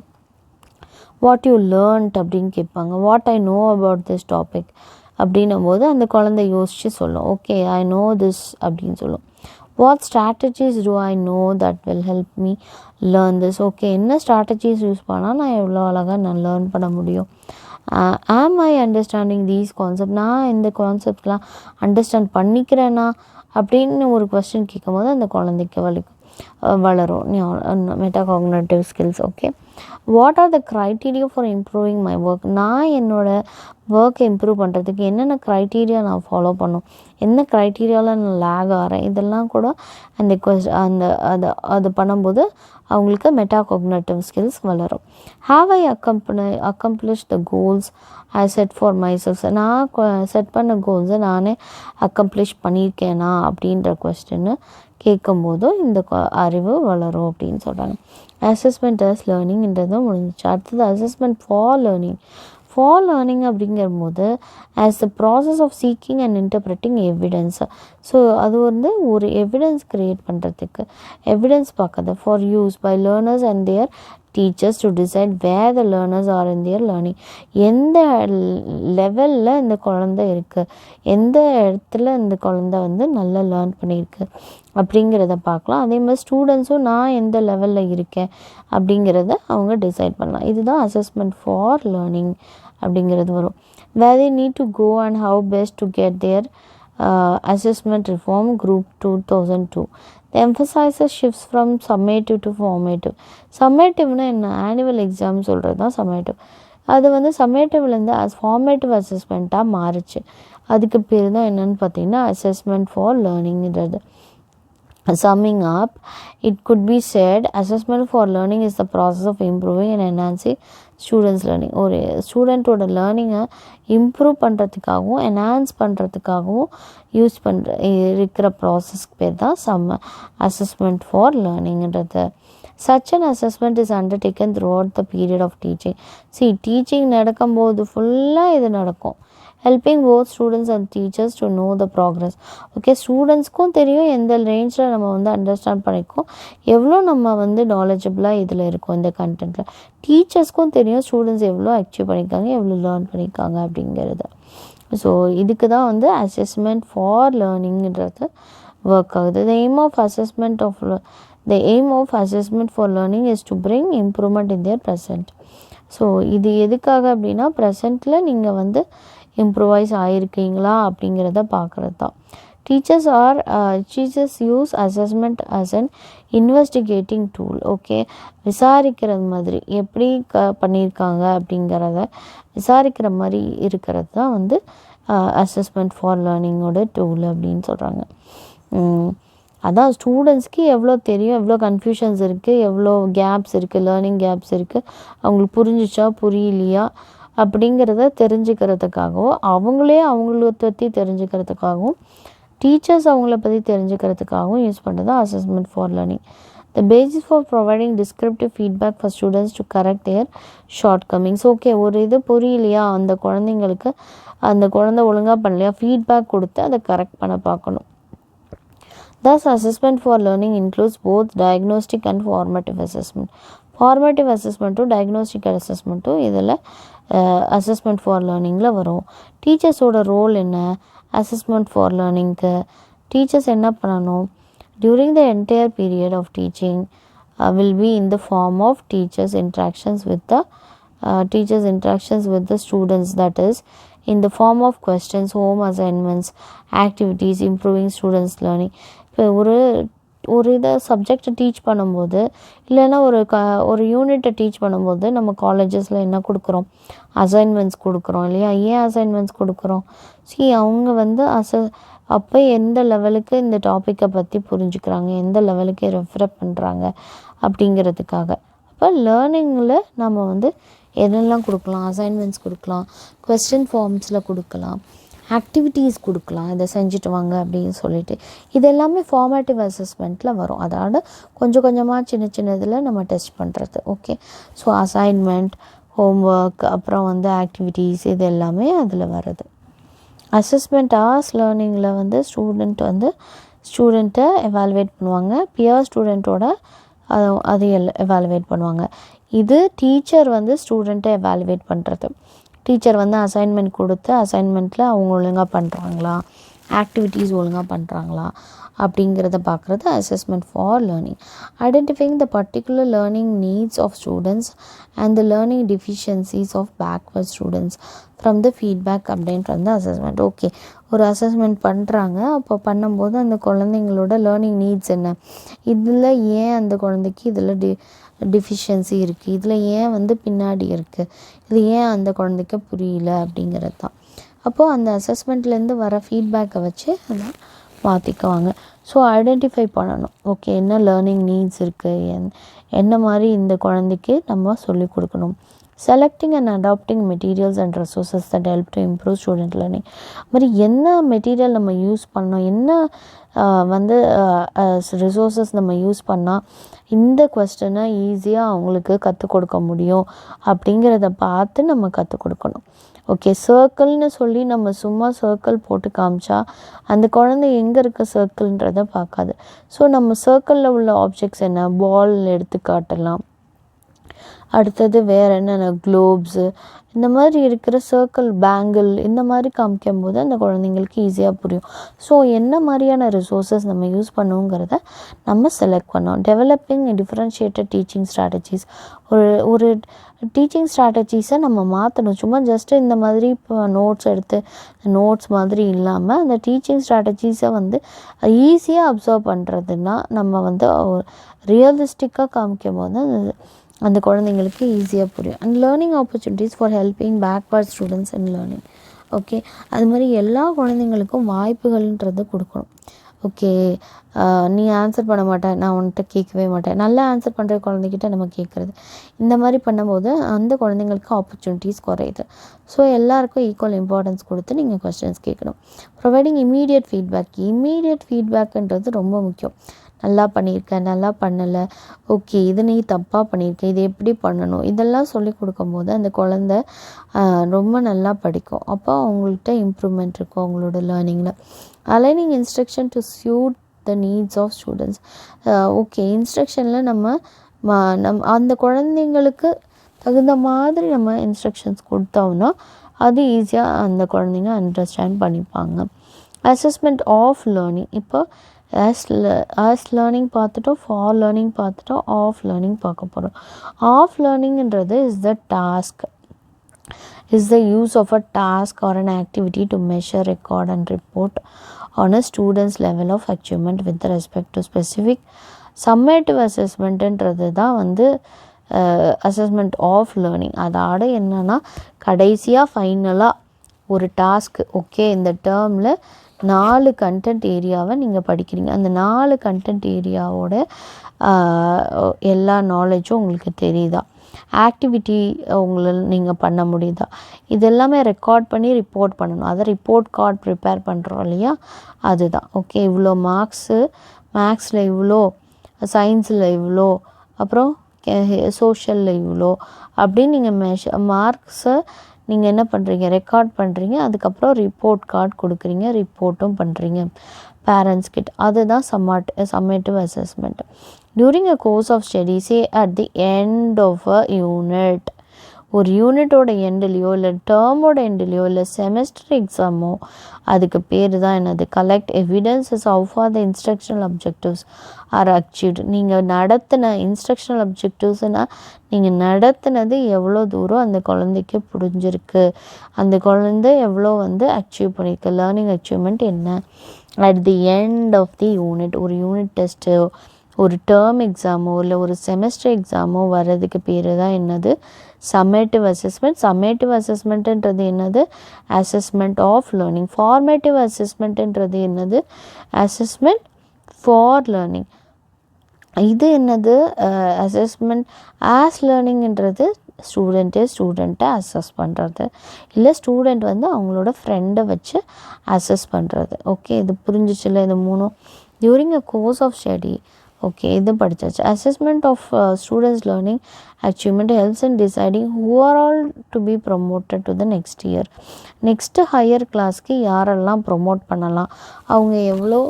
வாட் யூ லேர்ன்ட் அப்படின்னு கேட்பாங்க. What I know about this topic அப்படின்னும் போது அந்த குழந்தை யோசித்து சொல்லும், ஓகே ஐ நோ திஸ் அப்படின்னு சொல்லும். What strategies to I know that will help me learn this. Okay, என்ன ஸ்ட்ராட்டஜிஸ் யூஸ் பண்ணால் நான் எவ்வளோ அழகாக நான் லேர்ன் பண்ண முடியும். ஆம் ஐ அண்டர்ஸ்டாண்டிங் தீஸ் கான்செப்ட், நான் இந்த கான்செப்ட்லாம் அண்டர்ஸ்டாண்ட் பண்ணிக்கிறேன்னா அப்படின்னு ஒரு கொஸ்டின் கேட்கும் போது அந்த குழந்தைக்கு வளரும் meta cognitive skills. Okay, what are the criteria for improving my work, நான் என்னோடய ஒர்க்கை இம்ப்ரூவ் பண்ணுறதுக்கு என்னென்ன க்ரைட்டீரியா நான் ஃபாலோ பண்ணும், என்ன க்ரைட்டீரியாவில் நான் லேக் ஆகிறேன், இதெல்லாம் கூட அது பண்ணும்போது அவங்களுக்கு மெட்டா காக்னேட்டிவ் ஸ்கில்ஸ் வளரும். Have I accomplish the goals I set for my self, நான் செட் பண்ண கோல்ஸை நானே அக்கம்ப்ளிஷ் பண்ணியிருக்கேனா அப்படின்ற கொஸ்டின்னு கேட்கும்போதும் இந்த அறிவு வளரும் அப்படின்னு சொல்கிறாங்க. அசஸ்மெண்ட் அஸ் லேர்னிங்ன்றதும் முடிஞ்சிச்சு. அடுத்தது assessment for learning. For learning அப்படிங்கிறபோது as the process of seeking and interpreting evidence. So அது வந்து ஒரு எவிடன்ஸ் க்ரியேட் பண்ணுறதுக்கு, எவிடன்ஸ் பார்க்குறது for use by learners and their teachers to decide where the learners are in their learning. எந்த லெவலில் இந்த குழந்தை இருக்குது, எந்த இடத்துல இந்த குழந்தை வந்து நல்லா லேர்ன் பண்ணியிருக்கு அப்படிங்கிறத பார்க்கலாம். அதே மாதிரி ஸ்டூடெண்ட்ஸும் நான் எந்த லெவலில் இருக்கேன் அப்படிங்கிறத அவங்க டிசைட் பண்ணலாம். இதுதான் அசஸ்மெண்ட் ஃபார் லேர்னிங் அப்படிங்கிறது வரும். Where they need to go and how best to get there Assessment Reform Group 2002. The emphasizes shifts from summative to formative. Summative-னா என்ன? ஆனுவல் எக்ஸாம் சொல்கிறது தான் summative. அது வந்து சம்மேட்டிவ்லேருந்து ஃபார்மேட்டிவ் அசஸ்மெண்ட்டாக மாறுச்சு. அதுக்கு பேர் தான் என்னென்னு பார்த்தீங்கன்னா அசஸ்மெண்ட் ஃபார் லேர்னிங்கிறது. Summing up, it could be said assessment for learning is the process of improving and enhancing students learning. ஒரு ஸ்டூடெண்ட்டோட லேர்னிங்கை இம்ப்ரூவ் பண்ணுறதுக்காகவும் என்ஹான்ஸ் பண்ணுறதுக்காகவும் யூஸ் இருக்கிற ப்ராசஸ்க்கு பேர் தான் அசஸ்மெண்ட் ஃபார் லேர்னிங்கிறது. Such an assessment is undertaken throughout the period of teaching. Teaching நடக்கும்போது ஃபுல்லாக இது நடக்கும். Helping both students and teachers to know the progress. ஸ்டூடெண்ட்ஸ்க்கும் தெரியும் எந்த ரேஞ்சில் நம்ம வந்து அண்டர்ஸ்டாண்ட் பண்ணிக்கோம், எவ்வளோ நம்ம வந்து நாலேஜபிளாக இதில் இருக்கும் இந்த கண்டென்ட்டில். டீச்சர்ஸ்க்கும் தெரியும் ஸ்டூடெண்ட்ஸ் எவ்வளோ அச்சீவ் பண்ணியிருக்காங்க, எவ்வளோ லேர்ன் பண்ணியிருக்காங்க அப்படிங்கிறது. ஸோ இதுக்கு தான் வந்து அசஸ்மெண்ட் ஃபார் லேர்னிங்கிறது ஒர்க் ஆகுது. The aim of assessment for learning is to bring improvement in their present. So இது எதுக்காக அப்படின்னா ப்ரெசண்ட்டில் நீங்கள் வந்து இம்ப்ரூவைஸ் ஆகிருக்கீங்களா அப்படிங்கிறத பார்க்குறது தான். Teachers use assessment as an investigating tool. விசாரிக்கிறது மாதிரி எப்படி பண்ணியிருக்காங்க அப்படிங்கிறத விசாரிக்கிற மாதிரி இருக்கிறது தான் வந்து அசஸ்மெண்ட் ஃபார் லேர்னிங்கோட டூல் அப்படின்னு சொல்கிறாங்க. அதான் ஸ்டூடெண்ட்ஸ்க்கு எவ்வளோ தெரியும், எவ்வளோ கன்ஃபியூஷன்ஸ் இருக்குது, எவ்வளோ கேப்ஸ் இருக்குது, லேர்னிங் கேப்ஸ் இருக்குது, அவங்களுக்கு புரிஞ்சிச்சா புரியலையா அப்படிங்கிறத தெரிஞ்சுக்கிறதுக்காகவும் அவங்கள பற்றி தெரிஞ்சுக்கிறதுக்காகவும் டீச்சர்ஸ் அவங்கள பற்றி தெரிஞ்சுக்கிறதுக்காகவும் யூஸ் பண்ணுறது assessment for learning. The basis for providing descriptive feedback for students to correct their shortcomings. ஒரு இது புரியலையா, அந்த குழந்தைங்களுக்கு அந்த குழந்தை ஒழுங்காக பண்ணலையா, ஃபீட்பேக் கொடுத்து அதை கரெக்ட் பண்ண பார்க்கணும். Thus, assessment for learning includes both diagnostic and formative assessment. Formative assessment diagnostic assessment இதில் assessment for லேர்னிங்கில் வரும். டீச்சர்ஸோட ரோல் என்ன? assessment for லேர்னிங்க்கு டீச்சர்ஸ் என்ன பண்ணணும்? During the entire period of teaching will be in the form of teachers' interactions with the students, that is in the form of questions, home assignments, activities, improving students' learning. இப்போ ஒரு இதை சப்ஜெக்டை teach பண்ணும்போது இல்லைன்னா ஒரு யூனிட்டை teach பண்ணும்போது நம்ம காலேஜஸில் என்ன கொடுக்குறோம்? அசைன்மெண்ட்ஸ் கொடுக்குறோம் இல்லையா? ஏன் அசைன்மெண்ட்ஸ் கொடுக்குறோம்? அவங்க வந்து அப்போ எந்த லெவலுக்கு இந்த டாப்பிக்கை பற்றி புரிஞ்சுக்கிறாங்க, எந்த லெவலுக்கு ரெஃபர் பண்ணுறாங்க அப்படிங்கிறதுக்காக. அப்போ லேர்னிங்கில் நம்ம வந்து என்னெல்லாம் கொடுக்கலாம்? அசைன்மெண்ட்ஸ் கொடுக்கலாம், கொஸ்டின் ஃபார்ம்ஸில் கொடுக்கலாம், ஆக்டிவிட்டீஸ் கொடுக்கலாம், இதை செஞ்சுட்டு வாங்க அப்படின்னு சொல்லிட்டு. இது எல்லாமே ஃபார்மேட்டிவ் அசஸ்மெண்ட்டில் வரும். அதோட கொஞ்சம் கொஞ்சமாக சின்ன இதில் நம்ம டெஸ்ட் பண்ணுறது. ஸோ அசைன்மெண்ட், ஹோம்ஒர்க், அப்புறம் வந்து ஆக்டிவிட்டீஸ், இது எல்லாமே அதில் வருது. அசஸ்மெண்ட் லேர்னிங்கில் வந்து ஸ்டூடெண்ட்டை எவாலுவேட் பண்ணுவாங்க, பியர் ஸ்டூடெண்ட்டோட அதை எவாலுவேட் பண்ணுவாங்க. இது டீச்சர் வந்து ஸ்டூடெண்ட்டை எவாலுவேட் பண்ணுறது. டீச்சர் வந்து அசைன்மெண்ட் கொடுத்து அசைன்மெண்ட்டில் அவங்க ஒழுங்காக பண்ணுறாங்களா, ஆக்டிவிட்டீஸ் ஒழுங்காக பண்ணுறாங்களா அப்படிங்கிறத பார்க்குறது assessment for learning. Identifying the particular learning needs of students and the learning deficiencies of backward students from the feedback அப்படின்ட்டு வந்து அசஸ்மெண்ட். ஒரு அசஸ்மெண்ட் பண்ணுறாங்க, அப்போ பண்ணும்போது அந்த குழந்தைங்களோட லேர்னிங் நீட்ஸ் என்ன, இதில் ஏன் அந்த குழந்தைக்கு இதில் டிஃபிஷியன்சி இருக்குது, இதில் ஏன் வந்து பின்னாடி இருக்குது, இது ஏன் அந்த குழந்தைக்கு புரியல அப்படிங்கிறது தான். அப்போது அந்த அசஸ்மெண்ட்லேருந்து வர ஃபீட்பேக்கை வச்சு அதை மாற்றிக்குவாங்க. ஸோ ஐடென்டிஃபை பண்ணணும், என்ன லேர்னிங் நீட்ஸ் இருக்குது, என்ன மாதிரி இந்த குழந்தைக்கு நம்ம சொல்லிக் கொடுக்கணும். Selecting and adapting materials and resources that help to improve student learning. மாதிரி என்ன மெட்டீரியல் நம்ம யூஸ் பண்ணோம், என்ன வந்து ரிசோர்ஸஸ் நம்ம யூஸ் பண்ணால் இந்த கொஸ்டினை ஈஸியாக அவங்களுக்கு கற்றுக் கொடுக்க முடியும் அப்படிங்கிறத பார்த்து நம்ம கற்றுக் கொடுக்கணும். சர்க்கிள்னு சொல்லி நம்ம சும்மா சர்க்கிள் போட்டு காமிச்சா அந்த குழந்தை எங்கே இருக்க சர்க்கிள்ன்றதை பார்க்காது. ஸோ நம்ம சர்க்கிளில் உள்ள ஆப்ஜெக்ட்ஸ் என்ன, பால் எடுத்து காட்டலாம், அடுத்தது வேறு என்னென்ன குளோப்ஸு, இந்த மாதிரி இருக்கிற சர்க்கிள், பேங்கிள் இந்த மாதிரி காமிக்கும் போது அந்த குழந்தைங்களுக்கு ஈஸியாக புரியும். ஸோ என்ன மாதிரியான ரிசோர்ஸஸ் நம்ம யூஸ் பண்ணுங்கிறத நம்ம செலக்ட் பண்ணோம். டெவலப்பிங் டிஃப்ரென்ஷியேட்டட் டீச்சிங் ஸ்ட்ராட்டஜிஸ், ஒரு டீச்சிங் ஸ்ட்ராட்டஜிஸை நம்ம மாற்றணும். சும்மா ஜஸ்ட்டு இந்த மாதிரி இப்போ நோட்ஸ் எடுத்து நோட்ஸ் மாதிரி இல்லாமல் அந்த டீச்சிங் ஸ்ட்ராட்டஜிஸை ஈஸியாக அப்சர்வ் பண்ணுறதுன்னா நம்ம ரியலிஸ்டிக்காக காமிக்கும் போது அந்த குழந்தைங்களுக்கு ஈஸியாக புரியும். And learning opportunities for helping backward students and learning. Okay, அது மாதிரி எல்லா குழந்தைங்களுக்கும் வாய்ப்புகள்ன்றது கொடுக்கணும். ஓகே, நீ ஆன்சர் பண்ண மாட்டேன், நான் உன்கிட்ட கேட்கவே மாட்டேன், நல்லா ஆன்சர் பண்ணுற குழந்தைகிட்ட நம்ம கேட்குறது, இந்த மாதிரி பண்ணும்போது அந்த குழந்தைங்களுக்கு ஆப்பர்ச்சுனிட்டிஸ் குறையுது. ஸோ எல்லாருக்கும் ஈக்குவல் இம்பார்ட்டன்ஸ் கொடுத்து நீங்கள் கொஸ்டின்ஸ் கேட்கணும். ப்ரொவைடிங் இமீடியட் ஃபீட்பேக்குன்றது ரொம்ப முக்கியம். நல்லா பண்ணியிருக்கேன், நல்லா பண்ணலை, ஓகே இது நீ தப்பாக பண்ணியிருக்க, இது எப்படி பண்ணணும், இதெல்லாம் சொல்லி கொடுக்கும்போது அந்த குழந்த ரொம்ப நல்லா படிக்கும். அப்போ அவங்கள்ட்ட இம்ப்ரூவ்மெண்ட் இருக்கும் அவங்களோட லேர்னிங்கில். Aligning instruction to suit the needs of students. Okay, இன்ஸ்ட்ரக்ஷனில் நம்ம அந்த குழந்தைங்களுக்கு தகுந்த மாதிரி நம்ம இன்ஸ்ட்ரக்ஷன்ஸ் கொடுத்தோம்னா அது ஈஸியாக அந்த குழந்தைங்க அண்டர்ஸ்டாண்ட் பண்ணிப்பாங்க. Assessment of learning. இப்போ ஆஸ் லேர்னிங் பார்த்துட்டோம், ஃபார் லேர்னிங் பார்த்துட்டோம், ஆஃப் லேர்னிங் பார்க்க போகிறோம். ஆஃப் லேர்னிங்ன்றது is the use of a task or an activity to measure, record and report on a student's level of achievement with respect to specific. Summative assessmentன்றது தான் assessment of learning. அதோட என்னென்னா கடைசியாக ஃபைனலாக ஒரு task, okay இந்த டேர்மில் 4 content ஏரியாவை நீங்கள் படிக்கிறீங்க, அந்த 4 கண்டென்ட் ஏரியாவோட எல்லா நாலேஜும் உங்களுக்கு தெரியுதா, ஆக்டிவிட்டி உங்களால் நீங்கள் பண்ண முடியுதா, இதெல்லாமே ரெக்கார்ட் பண்ணி ரிப்போர்ட் பண்ணணும். அதை ரிப்போர்ட் கார்டு ப்ரிப்பேர் பண்ணுறோம் இல்லையா, அதுதான். ஓகே, இவ்வளோ மார்க்ஸு, மேக்ஸில் இவ்வளோ, சயின்ஸில் இவ்வளோ, அப்புறம் சோஷியலில் இவ்வளோ அப்படின்னு நீங்கள் மார்க்ஸை நீங்கள் என்ன பண்ணுறீங்க, ரெக்கார்ட் பண்ணுறீங்க. அதுக்கப்புறம் ரிப்போர்ட் கார்டு கொடுக்குறீங்க, ரிப்போர்ட்டும் பண்ணுறீங்க பேரண்ட்ஸ் கிட்ட. அதுதான் summative assessment. During a course of study, say at the end of a unit, ஒரு யூனிட்டோட எண்ட்லேயோ இல்லை டேர்மோட எண்ட்லேயோ இல்லை செமஸ்டர் எக்ஸாமோ, அதுக்கு பேர் தான் என்னது, collect evidences how far the instructional objectives are achieved. நீங்கள் நடத்தின இன்ஸ்ட்ரக்ஷனல் அப்ஜெக்டிவ்ஸ்னால் நீங்கள் நடத்தினது எவ்வளோ தூரம் அந்த குழந்தைக்கு புரிஞ்சிருக்கு, அந்த குழந்தை எவ்வளோ அச்சீவ் பண்ணியிருக்கு, லேர்னிங் அச்சீவ்மெண்ட் என்ன at the end of the unit. ஒரு யூனிட் டெஸ்ட்டு, ஒரு டேர்ம் எக்ஸாமோ இல்லை ஒரு செமஸ்டர் எக்ஸாமோ வர்றதுக்கு பேர் தான் என்னது, சம்மேட்டிவ் அசஸ்மெண்ட். சம்மேட்டிவ் அசஸ்மெண்ட்டுன்றது என்னது, அசஸ்மெண்ட் ஆஃப் லேர்னிங். ஃபார்மேட்டிவ் அசஸ்மெண்ட்டுன்றது என்னது, அசஸ்மெண்ட் ஃபார் லேர்னிங். இது என்னது, அசஸ்மெண்ட் ஆஸ் லேர்னிங்ன்றது ஸ்டூடெண்ட்டை அசஸ் பண்ணுறது, இல்லை ஸ்டூடெண்ட் அவங்களோட ஃப்ரெண்டை வச்சு அசஸ் பண்ணுறது. ஓகே, இது புரிஞ்சிச்சுல்ல, இது 3 during a course of study. Okay, இது படித்தாச்சு. Assessment of students learning achievement helps in deciding who are all to be promoted to the next year. Next higher கிளாஸ்க்கு யாரெல்லாம் ப்ரொமோட் பண்ணலாம், அவங்க எவ்வளோ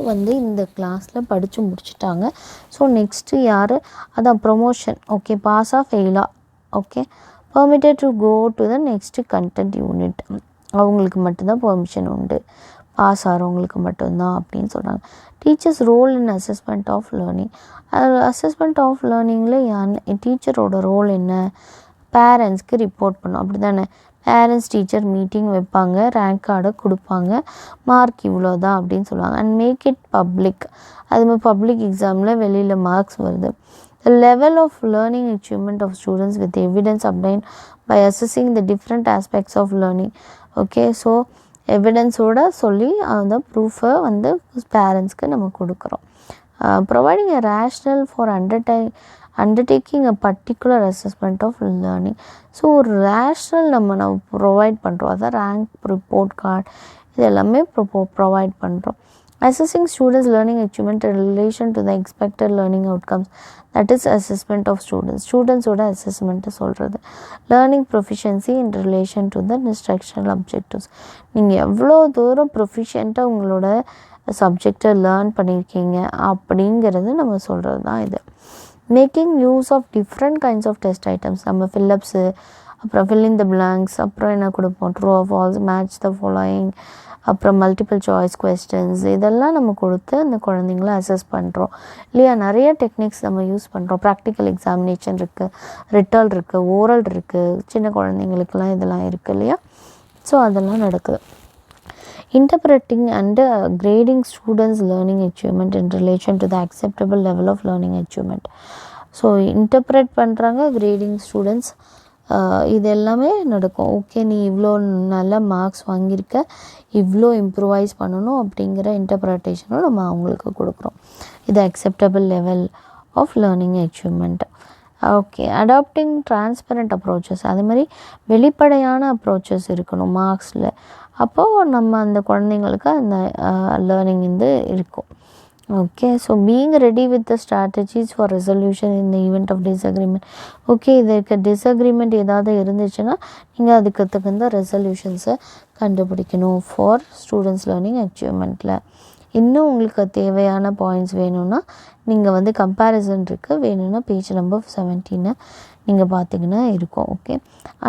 இந்த கிளாஸில் படித்து முடிச்சுட்டாங்க, ஸோ நெக்ஸ்ட்டு யார், அதான் ப்ரொமோஷன். ஓகே, பாஸாக ஃபெயிலாக. Okay, permitted to go to the next content unit, அவங்களுக்கு மட்டும்தான் பெர்மிஷன் உண்டு, பாஸ் ஆகிறவங்களுக்கு மட்டும்தான் அப்படின்னு சொல்கிறாங்க. Teachers role in assessment of learning. Assessment of லேர்னிங்கில் டீச்சரோட ரோல் என்ன, பேரண்ட்ஸ்க்கு ரிப்போர்ட் பண்ணும், அப்படி தானே. பேரண்ட்ஸ் டீச்சர் மீட்டிங் வைப்பாங்க, ரேங்க் கார்டை கொடுப்பாங்க, மார்க் இவ்வளோ தான் அப்படின்னு சொல்லுவாங்க. And make it public. அதுமாதிரி பப்ளிக் எக்ஸாமில் வெளியில் மார்க்ஸ் வருது. The level of learning achievement of students with evidence obtained by assessing the different aspects of learning. Okay, so எவிடன்ஸோடு சொல்லி அந்த ப்ரூஃபை பேரண்ட்ஸ்க்கு நம்ம கொடுக்குறோம். Providing a rationale for undertaking a particular assessment of learning. So ஒரு rationale நம்ம provide பண்ணுறோம், அதான் rank, report card, இது எல்லாமே ப்ரொவைட் பண்ணுறோம். Assessing students' learning achievement in relation to the expected learning outcomes, that is assessment of students. Students-ஓட assessment சொல்கிறது. Learning proficiency in relation to the instructional objectives. நீங்கள் எவ்வளோ தூரம் ப்ரொஃபிஷியண்ட்டாக உங்களோட சப்ஜெக்டை லேர்ன் பண்ணியிருக்கீங்க அப்படிங்கிறது நம்ம சொல்கிறது தான் இது. Making use of different kinds of test items. நம்ம ஃபில்லப்ஸு, அப்புறம் fill in the blanks, அப்புறம் என்ன கொடுப்போம், true or false, match the following, அப்புறம் மல்டிபிள் சாய்ஸ் கொஸ்டின்ஸ், இதெல்லாம் நம்ம கொடுத்து அந்த குழந்தைங்கள அசஸ் பண்ணுறோம் இல்லையா. நிறைய டெக்னிக்ஸ் நம்ம யூஸ் பண்ணுறோம். ப்ராக்டிக்கல் எக்ஸாமினேஷன் இருக்குது, ரிட்டல் இருக்குது, ஓரல் இருக்குது, சின்ன குழந்தைங்களுக்கெல்லாம் இதெல்லாம் இருக்குது இல்லையா. ஸோ அதெல்லாம் நடக்குது. Interpreting and grading students' learning achievement in relation to the acceptable level of learning achievement. So interpret பண்ணுறாங்க, கிரேடிங் ஸ்டூடெண்ட்ஸ், இது எல்லாமே நடக்கும். ஓகே, நீ இவ்வளோ நல்ல மார்க்ஸ் வாங்கியிருக்க, இவ்வளோ இம்ப்ரூவைஸ் பண்ணணும் அப்படிங்கிற இன்டர்ப்ரிட்டேஷனும் நம்ம அவங்களுக்கு கொடுக்குறோம். இது acceptable level of learning achievement. Okay, adapting transparent approaches, அதுமாதிரி வெளிப்படையான அப்ரோச்சஸ் இருக்கணும் மார்க்ஸில். அப்போது நம்ம அந்த குழந்தைங்களுக்கு அந்த லேர்னிங் இருக்கும். Okay, so being ready with the strategies for resolution in the event of disagreement. Okay, இதுக்கு டிஸ்அக்ரிமெண்ட் ஏதாவது இருந்துச்சுன்னா நீங்கள் அதுக்கு தகுந்த ரெசல்யூஷன்ஸை கண்டுபிடிக்கணும் ஃபார் ஸ்டூடெண்ட்ஸ் லேர்னிங் அச்சீவ்மெண்ட்டில். இன்னும் உங்களுக்கு தேவையான பாயிண்ட்ஸ் வேணும்னா நீங்கள் கம்பேரிசன் இருக்குது, வேணும்னா பேஜ் நம்பர் 17 நீங்கள் பார்த்தீங்கன்னா இருக்கும். ஓகே,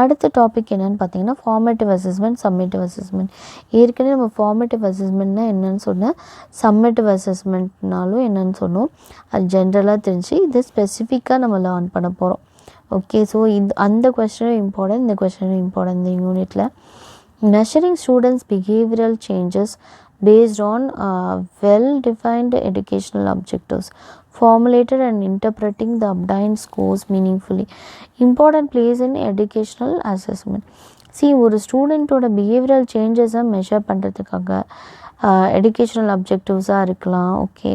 அடுத்த டாபிக் என்னென்னு பார்த்தீங்கன்னா ஃபார்மேட்டிவ் அசஸ்மெண்ட், சம்மேட்டிவ் அசஸ்மெண்ட். ஏற்கனவே நம்ம ஃபார்மேட்டிவ் அசஸ்மெண்ட்னா என்னென்னு சொன்னேன், சம்மேட்டிவ் அசஸ்மெண்ட்னாலும் என்னென்னு சொன்னோம். அது ஜென்ரலாக தெரிஞ்சு இது ஸ்பெசிஃபிக்காக நம்ம லேர்ன் பண்ண போகிறோம். ஓகே, ஸோ அந்த கொஸ்டினும் இம்பார்ட்டன்ட், இந்த கொஸ்டினும் இம்பார்ட்டன்ட் இந்த யூனிட்டில். Measuring students behavioural changes based on well-defined educational objectives, formulated and interpreting the obtained scores meaningfully. Important place in educational assessment. See, ஒரு ஸ்டூடெண்ட்டோட பிஹேவியரல் சேஞ்சஸை மெஷர் பண்ணுறதுக்காக educational objectives-ஆக இருக்கலாம். ஓகே,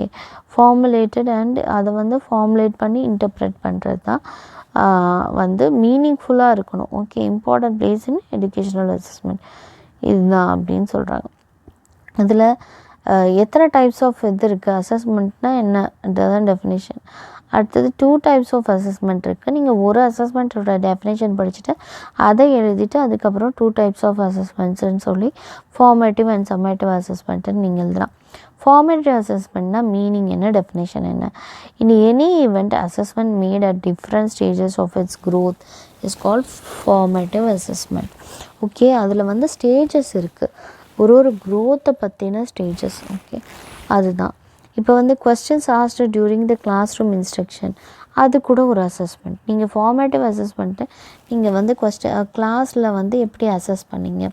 ஃபார்முலேட்டட் அண்ட் அதை formulate பண்ணி இன்டர்ப்ரெட் பண்ணுறது தான் மீனிங்ஃபுல்லாக இருக்கணும். ஓகே, இம்பார்ட்டன்ட் பிளேஸ் இன் educational assessment இதுதான் அப்படின்னு சொல்கிறாங்க. இதில் எத்தனை டைப்ஸ் ஆஃப் இது இருக்குது, அசஸ்மெண்ட்னா என்ன, அதுதான் டெஃபினேஷன். அடுத்தது 2 டைப்ஸ் ஆஃப் அசஸ்மெண்ட் இருக்குது. நீங்கள் ஒரு அசஸ்மெண்ட்டோட டெஃபினேஷன் படிச்சுட்டு அதை எழுதிட்டு அதுக்கப்புறம் 2 டைப்ஸ் ஆஃப் அசஸ்மெண்ட்ஸ்ன்னு சொல்லி ஃபார்மேட்டிவ் அண்ட் சம்மேட்டிவ் அசஸ்மெண்ட்டுன்னு நீங்கள் எழுதலாம். ஃபார்மேட்டிவ் அசஸ்மெண்ட்னா மீனிங் என்ன, டெஃபினேஷன் என்ன. In any event assessment made at different stages of its growth is called formative assessment. Okay, அதில் ஸ்டேஜஸ் இருக்குது, ஒரு க்ரோத்தை பற்றின ஸ்டேஜஸ். ஓகே, அதுதான் இப்போ questions asked during the classroom instruction, அது கூட ஒரு அசஸ்மெண்ட். நீங்கள் ஃபார்மேட்டிவ் அசஸ்மெண்ட்டை நீங்கள் கிளாஸில் எப்படி அசஸ் பண்ணீங்க,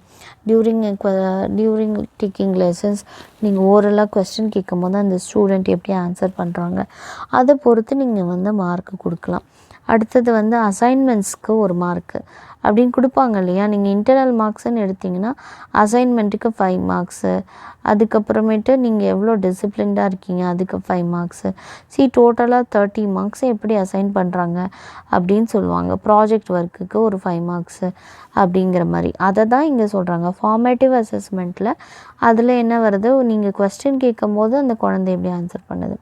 டியூரிங் டேக்கிங் லெசன்ஸ் நீங்கள் ஓரலாக கொஸ்டின் கேட்கும் போது அந்த ஸ்டூடெண்ட் எப்படி ஆன்சர் பண்ணுறாங்க, அதை பொறுத்து நீங்கள் மார்க்கு கொடுக்கலாம். அடுத்தது அசைன்மெண்ட்ஸ்க்கு ஒரு மார்க்கு அப்படின்னு கொடுப்பாங்க இல்லையா. நீங்கள் இன்டர்னல் மார்க்ஸ்ன்னு எடுத்திங்கன்னா அசைன்மெண்ட்டுக்கு 5 மார்க்ஸு, அதுக்கப்புறமேட்டு நீங்கள் எவ்வளோ டிசிப்ளின்டாக இருக்கீங்க அதுக்கு 5 மார்க்ஸு. டோட்டலாக 30 மார்க்ஸை எப்படி அசைன் பண்ணுறாங்க அப்படின்னு சொல்லுவாங்க. ப்ராஜெக்ட் ஒர்க்குக்கு ஒரு 5 மார்க்ஸு அப்படிங்கிற மாதிரி அதை தான் இங்கே சொல்கிறாங்க. ஃபார்மேட்டிவ் அசஸ்மெண்ட்டில் அதில் என்ன வருது, நீங்கள் கொஸ்டின் கேட்கும் போது அந்த குழந்தை எப்படி ஆன்சர் பண்ணுது,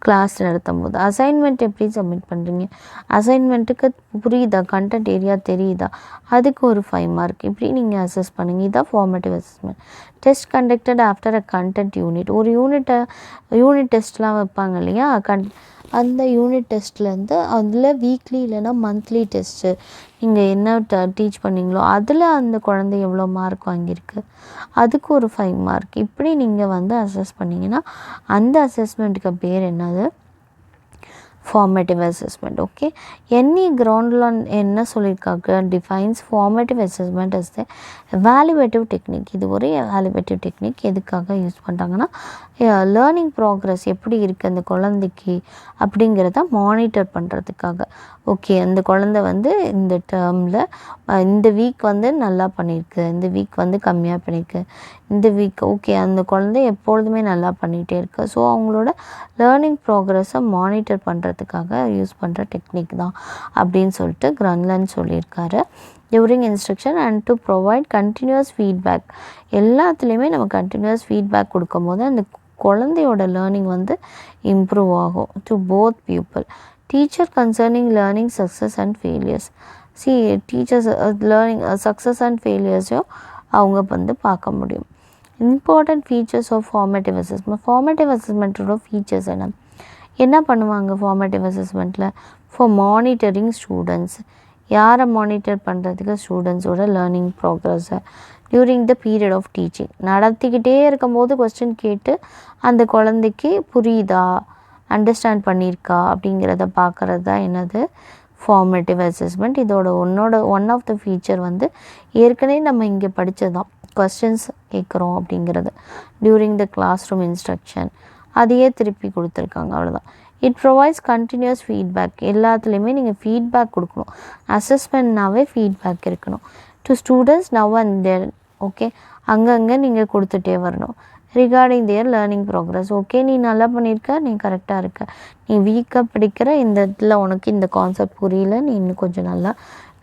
கிளாஸ் நடத்தும் போது அசைன்மெண்ட் எப்படி சப்மிட் பண்ணுறீங்க, அசைன்மெண்ட்டுக்கு புரியுதா, கண்டென்ட் ஏரியா தெரியுதா, அதுக்கு ஒரு 5 மார்க், இப்படி நீங்கள் அசஸ் பண்ணுங்கள். இதுதான் formative assessment. Test conducted after a content unit. ஒரு யூனிட் டெஸ்ட்லாம் வைப்பாங்க இல்லையா, அந்த யூனிட் டெஸ்ட்லேருந்து அதில் வீக்லி இல்லைனா மந்த்லி டெஸ்ட்டு நீங்கள் என்ன டீச் பண்ணிங்களோ அதில் அந்த குழந்தை எவ்வளோ மார்க் வாங்கியிருக்கு அதுக்கு ஒரு 5 மார்க், இப்படி நீங்கள் அசஸ் பண்ணிங்கன்னா அந்த அசஸ்மெண்ட்டுக்கு பேர் என்னது, ஃபார்மேட்டிவ் அசஸ்மெண்ட். ஓகே, என்இ கிரவுண்டில் என்ன சொல்லியிருக்காங்க, டிஃபைன்ஸ் ஃபார்மேட்டிவ் அசஸ்மெண்ட் அஸ் த எவாலுவேட்டிவ் டெக்னிக். இது ஒரு எவாலுவேட்டிவ் டெக்னிக். எதுக்காக யூஸ் பண்ணுறாங்கன்னா லேர்னிங் ப்ராக்ரஸ் எப்படி இருக்குது அந்த குழந்தைக்கு அப்படிங்கிறத மானிட்டர் பண்ணுறதுக்காக. ஓகே, அந்த குழந்தை இந்த டேர்மில் இந்த வீக் நல்லா பண்ணியிருக்கு, இந்த வீக் கம்மியாக பண்ணியிருக்கு, இந்த வீக் ஓகே அந்த குழந்தை எப்பொழுதுமே நல்லா பண்ணிகிட்டே இருக்குது. ஸோ அவங்களோட லேர்னிங் ப்ராக்ரஸை மானிட்டர் பண்ணுறதுக்காக யூஸ் பண்ணுற டெக்னிக் தான் அப்படின்னு சொல்லிட்டு கிரன்லன் சொல்லியிருக்காரு. During instruction and to provide continuous feedback. எல்லாத்துலேயுமே நம்ம கண்டினியூஸ் ஃபீட்பேக் கொடுக்கும் போது அந்த குழந்தையோட லேர்னிங் இம்ப்ரூவ் ஆகும் to both people. Teacher concerning learning success and failures. Teachers learning success and ஃபெயிலியர்ஸையும் அவங்க பார்க்க முடியும். Important features of formative assessment. Formative அசஸ்மெண்ட்டோட ஃபீச்சர்ஸ் என்ன, என்ன பண்ணுவாங்க ஃபார்மேட்டிவ் அசஸ்மெண்ட்டில்? For monitoring students. யாரை மானிட்டர் பண்ணுறதுக்கு? ஸ்டூடெண்ட்ஸோட லேர்னிங் ப்ராக்ரஸை during the period of teaching. நடத்திக்கிட்டே இருக்கும்போது கொஸ்டின் கேட்டு அந்த குழந்தைக்கு புரியுதா, அண்டர்ஸ்டாண்ட் பண்ணியிருக்கா அப்படிங்கிறத பார்க்குறது தான் என்னது? Formative assessment. இதோட ஒன் ஆஃப் த ஃபீச்சர் வந்து ஏற்கனவே நம்ம இங்கே படித்தது தான், கொஸ்டின்ஸ் கேட்குறோம் அப்படிங்கிறது during the classroom instruction. அதையே திருப்பி கொடுத்துருக்காங்க, அவ்வளோதான். It provides continuous feedback. எல்லாத்துலேயுமே நீங்கள் ஃபீட்பேக் கொடுக்கணும். அசஸ்மெண்ட்னாவே ஃபீட்பேக் இருக்கணும். To students now and then. Okay, அங்கங்கே நீங்கள் கொடுத்துட்டே வரணும். Regarding their learning progress. Okay, நீ நல்லா பண்ணியிருக்க, நீ கரெக்டாக இருக்க, நீ வீக்காக படிக்கிற, இந்த இதில் உனக்கு இந்த கான்செப்ட் புரியல, நீ இன்னும் கொஞ்சம் நல்லா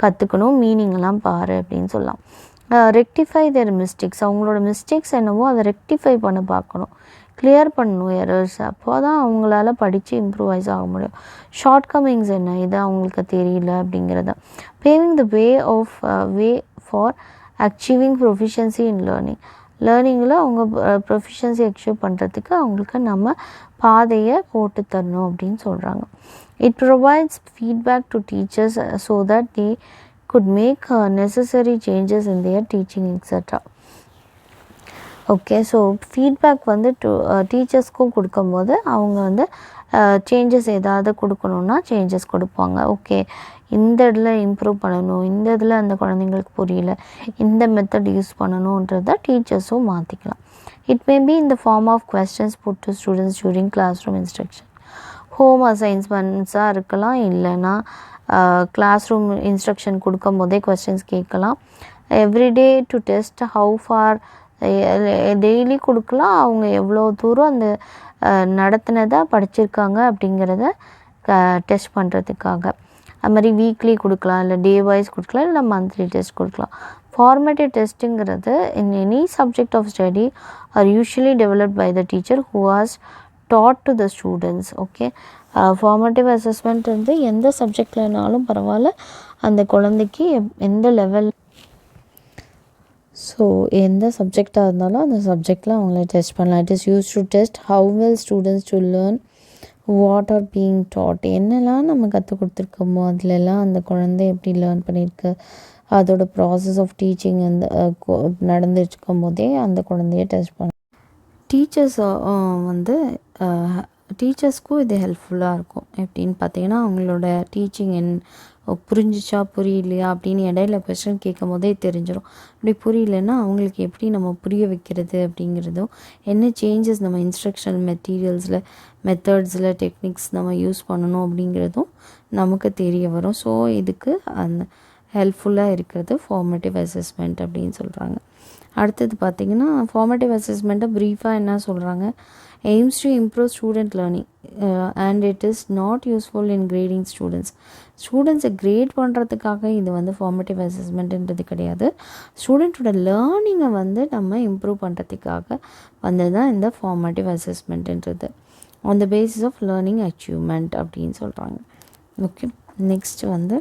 கற்றுக்கணும், மீனிங்லாம் பாரு அப்படின்னு சொல்லலாம். ரெக்டிஃபை தேர் மிஸ்டேக்ஸ். அவங்களோட மிஸ்டேக்ஸ் என்னவோ அதை ரெக்டிஃபை பண்ண பார்க்கணும், கிளியர் பண்ணணும் எரர்ஸ். அப்போ தான் அவங்களால படித்து இம்ப்ரூவைஸ் ஆக முடியும். ஷார்ட் கமிங்ஸ் என்ன, இது அவங்களுக்கு தெரியல அப்படிங்கிறத. Paving the way for achieving proficiency in லேர்னிங்கில் அவங்க ப்ரொஃபிஷியன்சி அச்சீவ் பண்ணுறதுக்கு அவங்களுக்கு நம்ம பாதையை போட்டு தரணும் அப்படின்னு சொல்கிறாங்க. It provides feedback to teachers so that they could make necessary changes in their teaching etcetera. Okay, so feedback வந்து டீச்சர்ஸ்க்கும் கொடுக்கும்போது அவங்க வந்து சேஞ்சஸ் ஏதாவது கொடுக்கணுன்னா சேஞ்சஸ் கொடுப்பாங்க. ஓகே, இந்த இதில் இம்ப்ரூவ் பண்ணணும், இந்த இதில் அந்த குழந்தைங்களுக்கு புரியல, இந்த மெத்தட் யூஸ் பண்ணணுன்றத டீச்சர்ஸும் மாற்றிக்கலாம். It may be in the form of questions put to students during classroom instruction. Home அசைன்மெண்ட்ஸாக இருக்கலாம், இல்லைன்னா கிளாஸ் ரூம் இன்ஸ்ட்ரக்ஷன் கொடுக்கும் போதே கொஸ்டின்ஸ் கேட்கலாம். Every day to test how far. Daily கொடுக்கலாம், அவங்க எவ்வளோ தூரம் அந்த நடத்தினதை படிச்சிருக்காங்க அப்படிங்கிறத டெஸ்ட் பண்ணுறதுக்காக. அது மாதிரி வீக்லி கொடுக்கலாம், இல்லை டே வைஸ் கொடுக்கலாம், இல்லை மந்த்லி டெஸ்ட் கொடுக்கலாம். ஃபார்மேட்டிவ் டெஸ்ட்டுங்கிறது in any subject of study are usually developed by the teacher who has taught to the students. Okay, formative assessment வந்து எந்த சப்ஜெக்ட்லனாலும் பரவாயில்ல, அந்த குழந்தைக்கு எந்த லெவல், ஸோ எந்த சப்ஜெக்டாக இருந்தாலும் அந்த சப்ஜெக்டில் அவங்கள டெஸ்ட் பண்ணலாம். It is use to test how well students to learn what are being dot. என்னெல்லாம் நம்ம கற்றுக் கொடுத்துருக்கோமோ அதிலெல்லாம் அந்த குழந்தை எப்படி லேர்ன் பண்ணியிருக்கு, அதோட ப்ராசஸ் ஆஃப் டீச்சிங் அந்த நடந்துருக்கும் போதே அந்த குழந்தைய டெஸ்ட் பண்ண. டீச்சர்ஸ் வந்து டீச்சர்ஸ்க்கும் இது ஹெல்ப்ஃபுல்லாக இருக்கும். எப்படின்னு பார்த்தீங்கன்னா, அவங்களோட டீச்சிங் புரிஞ்சிச்சா புரியலையா அப்படின்னு இடையில கொஸ்டின் கேட்கும் போதே தெரிஞ்சிடும். அப்படி புரியலன்னா அவங்களுக்கு எப்படி நம்ம புரிய வைக்கிறது அப்படிங்கிறதும், என்ன சேஞ்சஸ் நம்ம இன்ஸ்ட்ரக்ஷனல் மெத்தட்ஸில் டெக்னிக்ஸ் நம்ம யூஸ் பண்ணணும் அப்படிங்கிறதும் நமக்கு தெரிய வரும். ஸோ இதுக்கு அந்த ஹெல்ப்ஃபுல்லாக இருக்கிறது ஃபார்மேட்டிவ் அசஸ்மெண்ட் அப்படின்னு சொல்கிறாங்க. அடுத்தது பார்த்திங்கன்னா, ஃபார்மேட்டிவ் அசஸ்மெண்ட்டை ப்ரீஃபாக என்ன சொல்கிறாங்க? aims to improve student learning and it is not useful in grading students. ஸ்டூடெண்ட்ஸை கிரேட் பண்ணுறதுக்காக இது வந்து ஃபார்மேட்டிவ் அசஸ்மெண்ட்டுன்றது கிடையாது. ஸ்டூடெண்ட்டோட லேர்னிங்கை வந்து நம்ம இம்ப்ரூவ் பண்ணுறதுக்காக வந்தது தான் இந்த ஃபார்மேட்டிவ் அசஸ்மெண்ட்டுன்றது. On the basis of learning achievement அப்படின்னு சொல்கிறாங்க. ஓகே, நெக்ஸ்ட் வந்து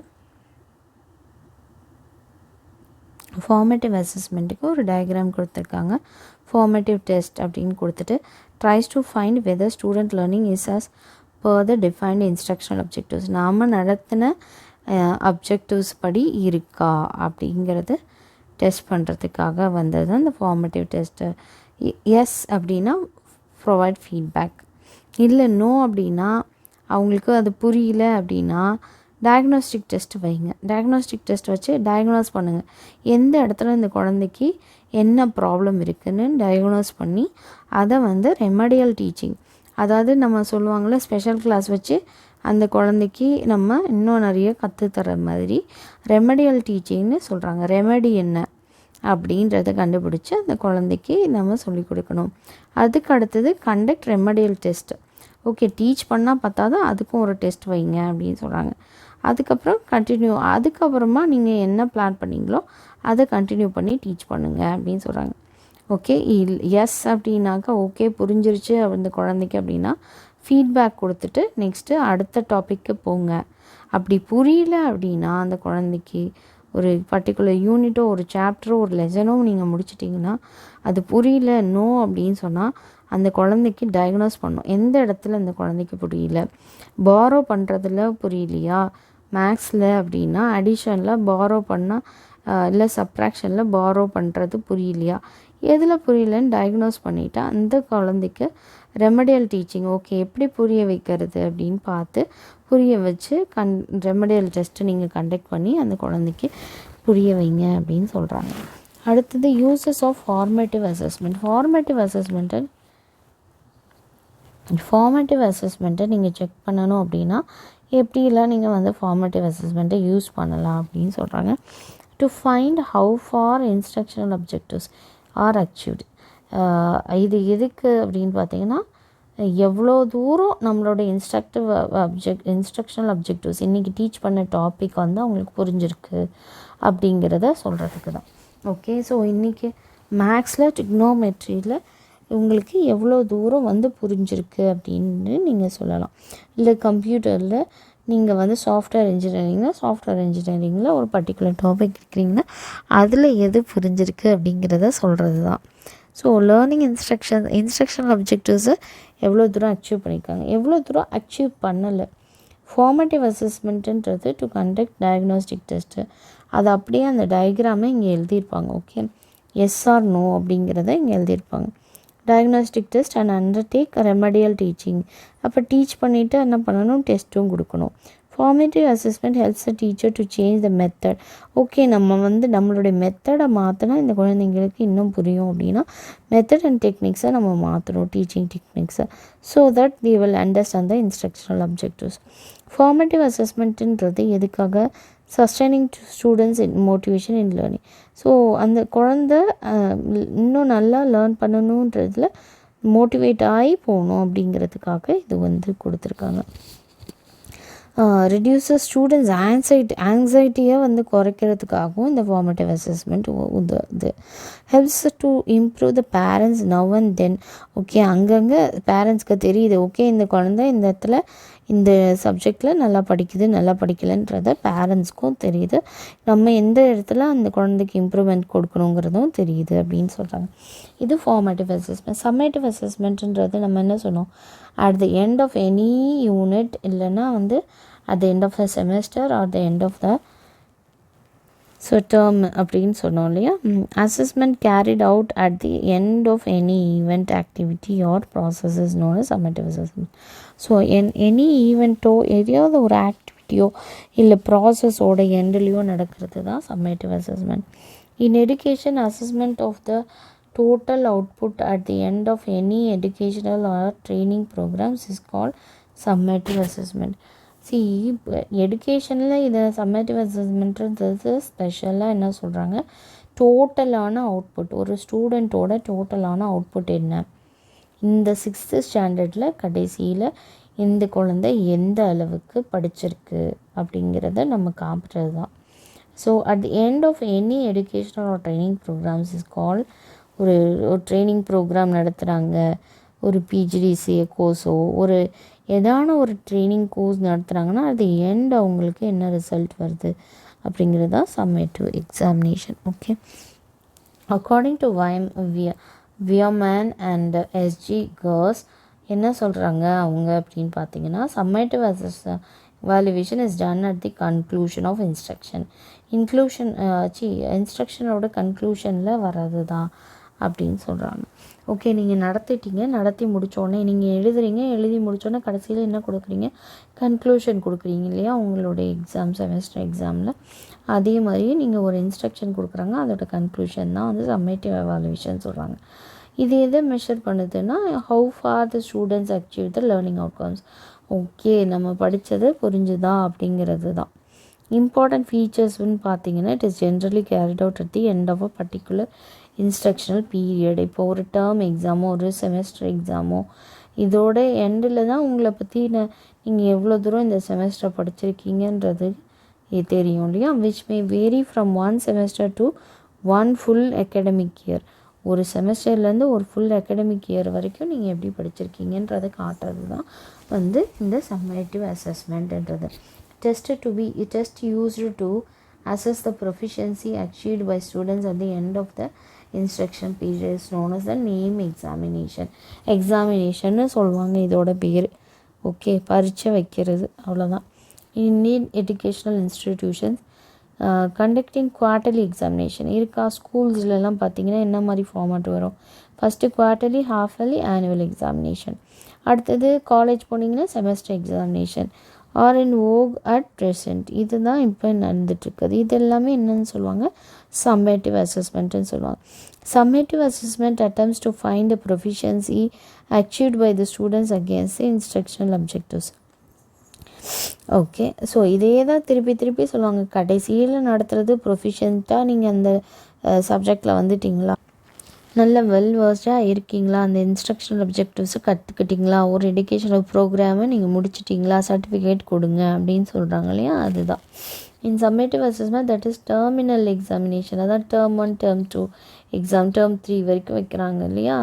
ஃபார்மேட்டிவ் அசஸ்மெண்ட்டுக்கு ஒரு டயக்ராம் கொடுத்துருக்காங்க. ஃபார்மேட்டிவ் டெஸ்ட் அப்படின்னு கொடுத்துட்டு tries to find whether student learning is as per the defined instructional objectives. நாம் நடத்தின அப்ஜெக்டிவ்ஸ் படி இருக்கா அப்படிங்கிறது டெஸ்ட் பண்ணுறதுக்காக வந்தது அந்த ஃபார்மேட்டிவ் டெஸ்ட்டு. எஸ் அப்படின்னா ப்ரொவைட் ஃபீட்பேக், இல்லை நோ அப்படின்னா அவங்களுக்கு அது புரியல அப்படின்னா டயக்னோஸ்டிக் டெஸ்ட் வைங்க. டயக்னோஸ்டிக் டெஸ்ட் வச்சு டயக்னோஸ் பண்ணுங்கள், எந்த இடத்துல இந்த குழந்தைக்கு என்ன ப்ராப்ளம் இருக்குதுன்னு டயக்னோஸ் பண்ணி அதை வந்து ரெமடியல் டீச்சிங், அதாவது நம்ம சொல்லுவாங்கள்ல ஸ்பெஷல் கிளாஸ் வச்சு அந்த குழந்தைக்கு நம்ம இன்னும் நிறைய கற்றுத்தர மாதிரி ரெமடியல் டீச்சிங்னு சொல்கிறாங்க. ரெமெடி என்ன அப்படின்றத கண்டுபிடிச்சி அந்த குழந்தைக்கு நம்ம சொல்லிக் கொடுக்கணும். அதுக்கு அடுத்தது conduct remedial test. Okay, teach பண்ணால் பார்த்தாதான் அதுக்கும் ஒரு டெஸ்ட் வைங்க அப்படின்னு சொல்கிறாங்க. அதுக்கப்புறம் அதுக்கப்புறமா நீங்கள் என்ன பிளான் பண்ணிங்களோ அதை கண்டினியூ பண்ணி டீச் பண்ணுங்கள் அப்படின்னு சொல்கிறாங்க. ஓகே, எஸ் அப்படின்னாக்கா ஓகே புரிஞ்சிருச்சு அந்த குழந்தைக்கு அப்படின்னா ஃபீட்பேக் கொடுத்துட்டு நெக்ஸ்ட்டு அடுத்த டாப்பிக்கு போங்க. அப்படி புரியல அப்படின்னா அந்த குழந்தைக்கு ஒரு பர்டிகுலர் யூனிட்டோ ஒரு சாப்டரோ ஒரு லெசனோ நீங்கள் முடிச்சிட்டிங்கன்னா அது புரியல நோ அப்படின்னு சொன்னால் அந்த குழந்தைக்கு டயக்னோஸ் பண்ணணும். எந்த இடத்துல அந்த குழந்தைக்கு புரியல, பாரோ பண்ணுறதுல புரியலையா, மேக்ஸில் அப்படின்னா அடிஷனில் பாரோ பண்ணால் இல்லை சப்ட்ராக்ஷனில் பாரோ பண்ணுறது புரியலையா, எதில் புரியலன்னு டயக்னோஸ் பண்ணிவிட்டா அந்த குழந்தைக்கு ரெமடியல் டீச்சிங் ஓகே எப்படி புரிய வைக்கிறது அப்படின்னு பார்த்து புரிய வச்சு ரெமடியல் டெஸ்ட்டு நீங்கள் கண்டக்ட் பண்ணி அந்த குழந்தைக்கு புரிய வைங்க அப்படின்னு சொல்கிறாங்க. அடுத்தது uses of formative assessment. Formative அசஸ்மெண்ட்டை நீங்கள் செக் பண்ணணும் அப்படின்னா எப்படிலாம் நீங்கள் வந்து ஃபார்மேட்டிவ் அசஸ்மெண்ட்டை யூஸ் பண்ணலாம் அப்படின்னு சொல்கிறாங்க. To find how far instructional objectives are achieved. இது எதுக்கு அப்படின்னு பார்த்தீங்கன்னா எவ்வளோ தூரம் நம்மளோட இன்ஸ்ட்ரக்ஷனல் அப்ஜெக்டிவ்ஸ் இன்றைக்கி டீச் பண்ண டாபிக் வந்து அவங்களுக்கு புரிஞ்சிருக்கு அப்படிங்கிறத சொல்கிறதுக்கு தான். ஓகே, ஸோ இன்றைக்கி மேக்ஸில் ட்ரிக்னோமெட்ரியில் உங்களுக்கு எவ்வளோ தூரம் வந்து புரிஞ்சிருக்கு அப்படின்னு நீங்கள் சொல்லலாம். இல்லை கம்ப்யூட்டரில் நீங்கள் வந்து சாஃப்ட்வேர் இன்ஜினியரிங்கில் ஒரு பர்டிகுலர் டாபிக் இருக்கிறீங்கன்னா அதில் எது புரிஞ்சிருக்கு அப்படிங்கிறத சொல்கிறது தான். ஸோ லேர்னிங் இன்ஸ்ட்ரக்ஷனல் அப்ஜெக்டிவ்ஸை எவ்வளோ தூரம் அச்சீவ் பண்ணியிருக்காங்க, எவ்வளோ தூரம் அச்சீவ் பண்ணலை. ஃபார்மேட்டிவ் அசஸ்மெண்ட்டுன்றது டு கண்டக்ட் டயக்னாஸ்டிக் டெஸ்ட்டு, அது அப்படியே அந்த டயக்ராமை இங்கே எழுதியிருப்பாங்க. ஓகே, எஸ் ஆர் நோ அப்படிங்கிறத இங்கே எழுதியிருப்பாங்க. Diagnostic test and undertake remedial teaching. அப்போ டீச் பண்ணிவிட்டு என்ன பண்ணணும், டெஸ்ட்டும் கொடுக்கணும். Formative assessment helps a teacher to change the method. Okay, நம்ம வந்து நம்மளுடைய மெத்தடை மாற்றினா இந்த குழந்தைங்களுக்கு இன்னும் புரியும் அப்படின்னா மெத்தட் அண்ட் டெக்னிக்ஸை நம்ம மாற்றணும், டீச்சிங் டெக்னிக்ஸை, so that the will understand the instructional objectives. Formative அசஸ்மெண்ட்டுன்றது எதுக்காக, sustaining students in motivation in learning. So அந்த குழந்தை இன்னும் நல்லா லேர்ன் பண்ணணுன்றதில் மோட்டிவேட் ஆகி போகணும் அப்படிங்கிறதுக்காக இது வந்து கொடுத்துருக்காங்க. ரெடியூசஸ் ஸ்டூடெண்ட்ஸ் ஆங்ஸைட்டியை வந்து குறைக்கிறதுக்காகவும் இந்த ஃபார்மேட்டிவ் அசஸ்மெண்ட் இது helps to improve the parents now and then. Okay, அங்கங்கே பேரண்ட்ஸ்க்கு தெரியுது, ஓகே இந்த குழந்தை இந்த இடத்துல இந்த சப்ஜெக்டில் நல்லா படிக்குது நல்லா படிக்கலைன்றத பேரண்ட்ஸ்க்கும் தெரியுது, நம்ம எந்த இடத்துல அந்த குழந்தைக்கு இம்ப்ரூவ்மெண்ட் கொடுக்கணுங்கிறதும் தெரியுது அப்படின்னு சொல்கிறாங்க. இது ஃபார்மேட்டிவ் அசஸ்மெண்ட். சம்மேட்டிவ் அசஸ்மெண்ட்டுன்றது நம்ம என்ன சொன்னோம், at the end of any unit இல்லைன்னா வந்து at the end of the semester or the end of the term அப்படின்னு சொன்னோம் இல்லையா. Assessment carried out at the end of any event activity or process is known as summative assessment. So any ஈவெண்ட்டோ எதையாவது ஒரு ஆக்டிவிட்டியோ இல்லை ப்ராசஸோட எண்ட்லேயோ நடக்கிறது தான் summative assessment. In education assessment of the total output at the end of any educational or training programs is called summative assessment. எடுகேஷனில் இதை சம்மேட்டிவ் அசஸ்மெண்ட்ன்றது ஸ்பெஷலாக என்ன சொல்கிறாங்க, டோட்டலான அவுட்புட், ஒரு ஸ்டூடெண்ட்டோட டோட்டலான அவுட்புட் என்ன, இந்த 6th ஸ்டாண்டர்டில் கடைசியில் இந்த குழந்தை எந்த அளவுக்கு படிச்சிருக்கு அப்படிங்கிறத நம்ம காட்டுறது தான். So at the end of any educational or training programs is call, ஒரு ட்ரைனிங் ப்ரோக்ராம் நடத்துகிறாங்க, ஒரு பிஜிடிசிஏ கோர்ஸோ ஒரு ஏதான ஒரு ட்ரைனிங் கோர்ஸ் நடத்துகிறாங்கன்னா அது எண்ட் அவங்களுக்கு என்ன ரிசல்ட் வருது அப்படிங்கிறது தான் summative examination. Okay, according to Wierman and S G கர்ஸ் என்ன சொல்கிறாங்க அவங்க அப்படின்னு பார்த்தீங்கன்னா, summative evaluation is done at the conclusion of instruction. இன்ஸ்ட்ரக்ஷனோட கன்க்ளூஷனில் வர்றது தான் அப்படின்னு சொல்கிறாங்க. ஓகே, நீங்கள் நடத்தி முடித்தோடனே நீங்கள் எழுதி முடித்தோடனே கடைசியில் என்ன கொடுக்குறீங்க, கன்க்ளூஷன் கொடுக்குறீங்க இல்லையா உங்களுடைய எக்ஸாம், செமஸ்டர் எக்ஸாமில். அதே மாதிரி நீங்கள் ஒரு இன்ஸ்ட்ரக்ஷன் கொடுக்குறாங்க, அதோட கன்க்ளூஷன் தான் வந்து சம்மேட்டிவ் எவாலுவேஷன் சொல்கிறாங்க. இது எதை மெஷர் பண்ணுதுன்னா, how far the students achieve the learning outcomes. Okay, நம்ம படித்தது புரிஞ்சுதா அப்படிங்கிறது தான். இம்பார்ட்டன்ட் ஃபீச்சர்ஸ்ன்னு பார்த்தீங்கன்னா, it is generally carried out at the end of a particular instructional period. இப்போ ஒரு டேர்ம் எக்ஸாமோ ஒரு செமஸ்டர் எக்ஸாமோ இதோட எண்டில் தான் உங்களை பற்றி நீங்கள் எவ்வளோ தூரம் இந்த செமஸ்டர் படிச்சிருக்கீங்கன்றது தெரியும் இல்லையா. Which may vary from 1 semester to 1 full academic year. ஒரு செமஸ்டர்லேருந்து ஒரு ஃபுல் அகாடமிக் இயர் வரைக்கும் நீங்கள் எப்படி படிச்சிருக்கீங்கன்றதை காட்டுறது தான் வந்து இந்த summative அசஸ்மெண்ட்ன்றது. Test used to assess the proficiency achieved by students at the end of the instruction period is known as the name examination சொல்லுவாங்க இதோட பேர். ஓகே, பரீட்சை வைக்கிறது அவ்வளோதான். Indian educational institutions conducting quarterly examination இருக்கா? ஸ்கூல்ஸ்லலாம் பார்த்தீங்கன்னா என்ன மாதிரி ஃபார்மேட் வரும்? First quarterly, half yearly, annual examination. அடுத்தது காலேஜ் போனீங்கன்னா semester examination are in vogue at present. இதுதான் இப்போ நடந்துட்டுருக்குது. இது எல்லாமே என்னன்னு சொல்லுவாங்க? சம்மேட்டிவ் அசஸ்மெண்ட்டுன்னு சொல்லுவாங்க. Summative assessment attempts to find the proficiency achieved by the students against the instructional objectives. Okay, so இதே தான் திருப்பி திருப்பி சொல்லுவாங்க. கடைசியில் நடத்துகிறது ப்ரொஃபிஷியண்ட்டாக நீங்கள் அந்த சப்ஜெக்டில் வந்துட்டிங்களா, நல்ல வெல் வேர்ஸ்டாக இருக்கீங்களா, அந்த இன்ஸ்ட்ரக்ஷனல் அப்ஜெக்டிவ்ஸை கற்றுக்கிட்டிங்களா, ஒரு எஜுகேஷனல் ப்ரோக்ராமை நீங்கள் முடிச்சிட்டிங்களா, சர்டிஃபிகேட் கொடுங்க அப்படின்னு சொல்கிறாங்க இல்லையா, அதுதான். In summative assessment that is terminal examination. அதான் டேர்ம் 1 டேர்ம் 2 எக்ஸாம், டேர்ம் 3 வரைக்கும் வைக்கிறாங்க இல்லையா,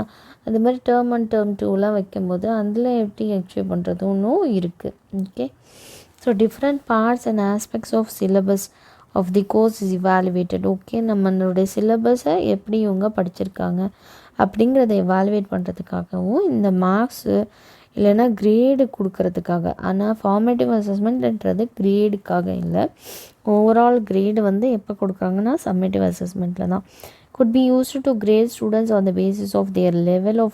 அது மாதிரி டேர்ம் 1 டேர்ம் 2லாம் வைக்கும்போது அதில் எப்படி அச்சீவ் பண்ணுறதுன்னும் இருக்குது. Okay, so different parts and aspects of syllabus of the course is evaluated. Okay, நம்மளுடைய சிலபஸை எப்படி இவங்க படிச்சிருக்காங்க அப்படிங்கிறத எவாலுவேட் பண்ணுறதுக்காகவும் இந்த மார்க்ஸு இல்லைன்னா கிரேடு கொடுக்கறதுக்காக. ஆனால் ஃபார்மேட்டிவ் அசஸ்மெண்ட்ன்றது கிரேடுக்காக இல்லை, ஓவரால் கிரேடு வந்து எப்போ கொடுக்குறாங்கன்னா சம்மேட்டிவ் அசஸ்மெண்ட்டில் தான். could be used to grade students on the basis of their level of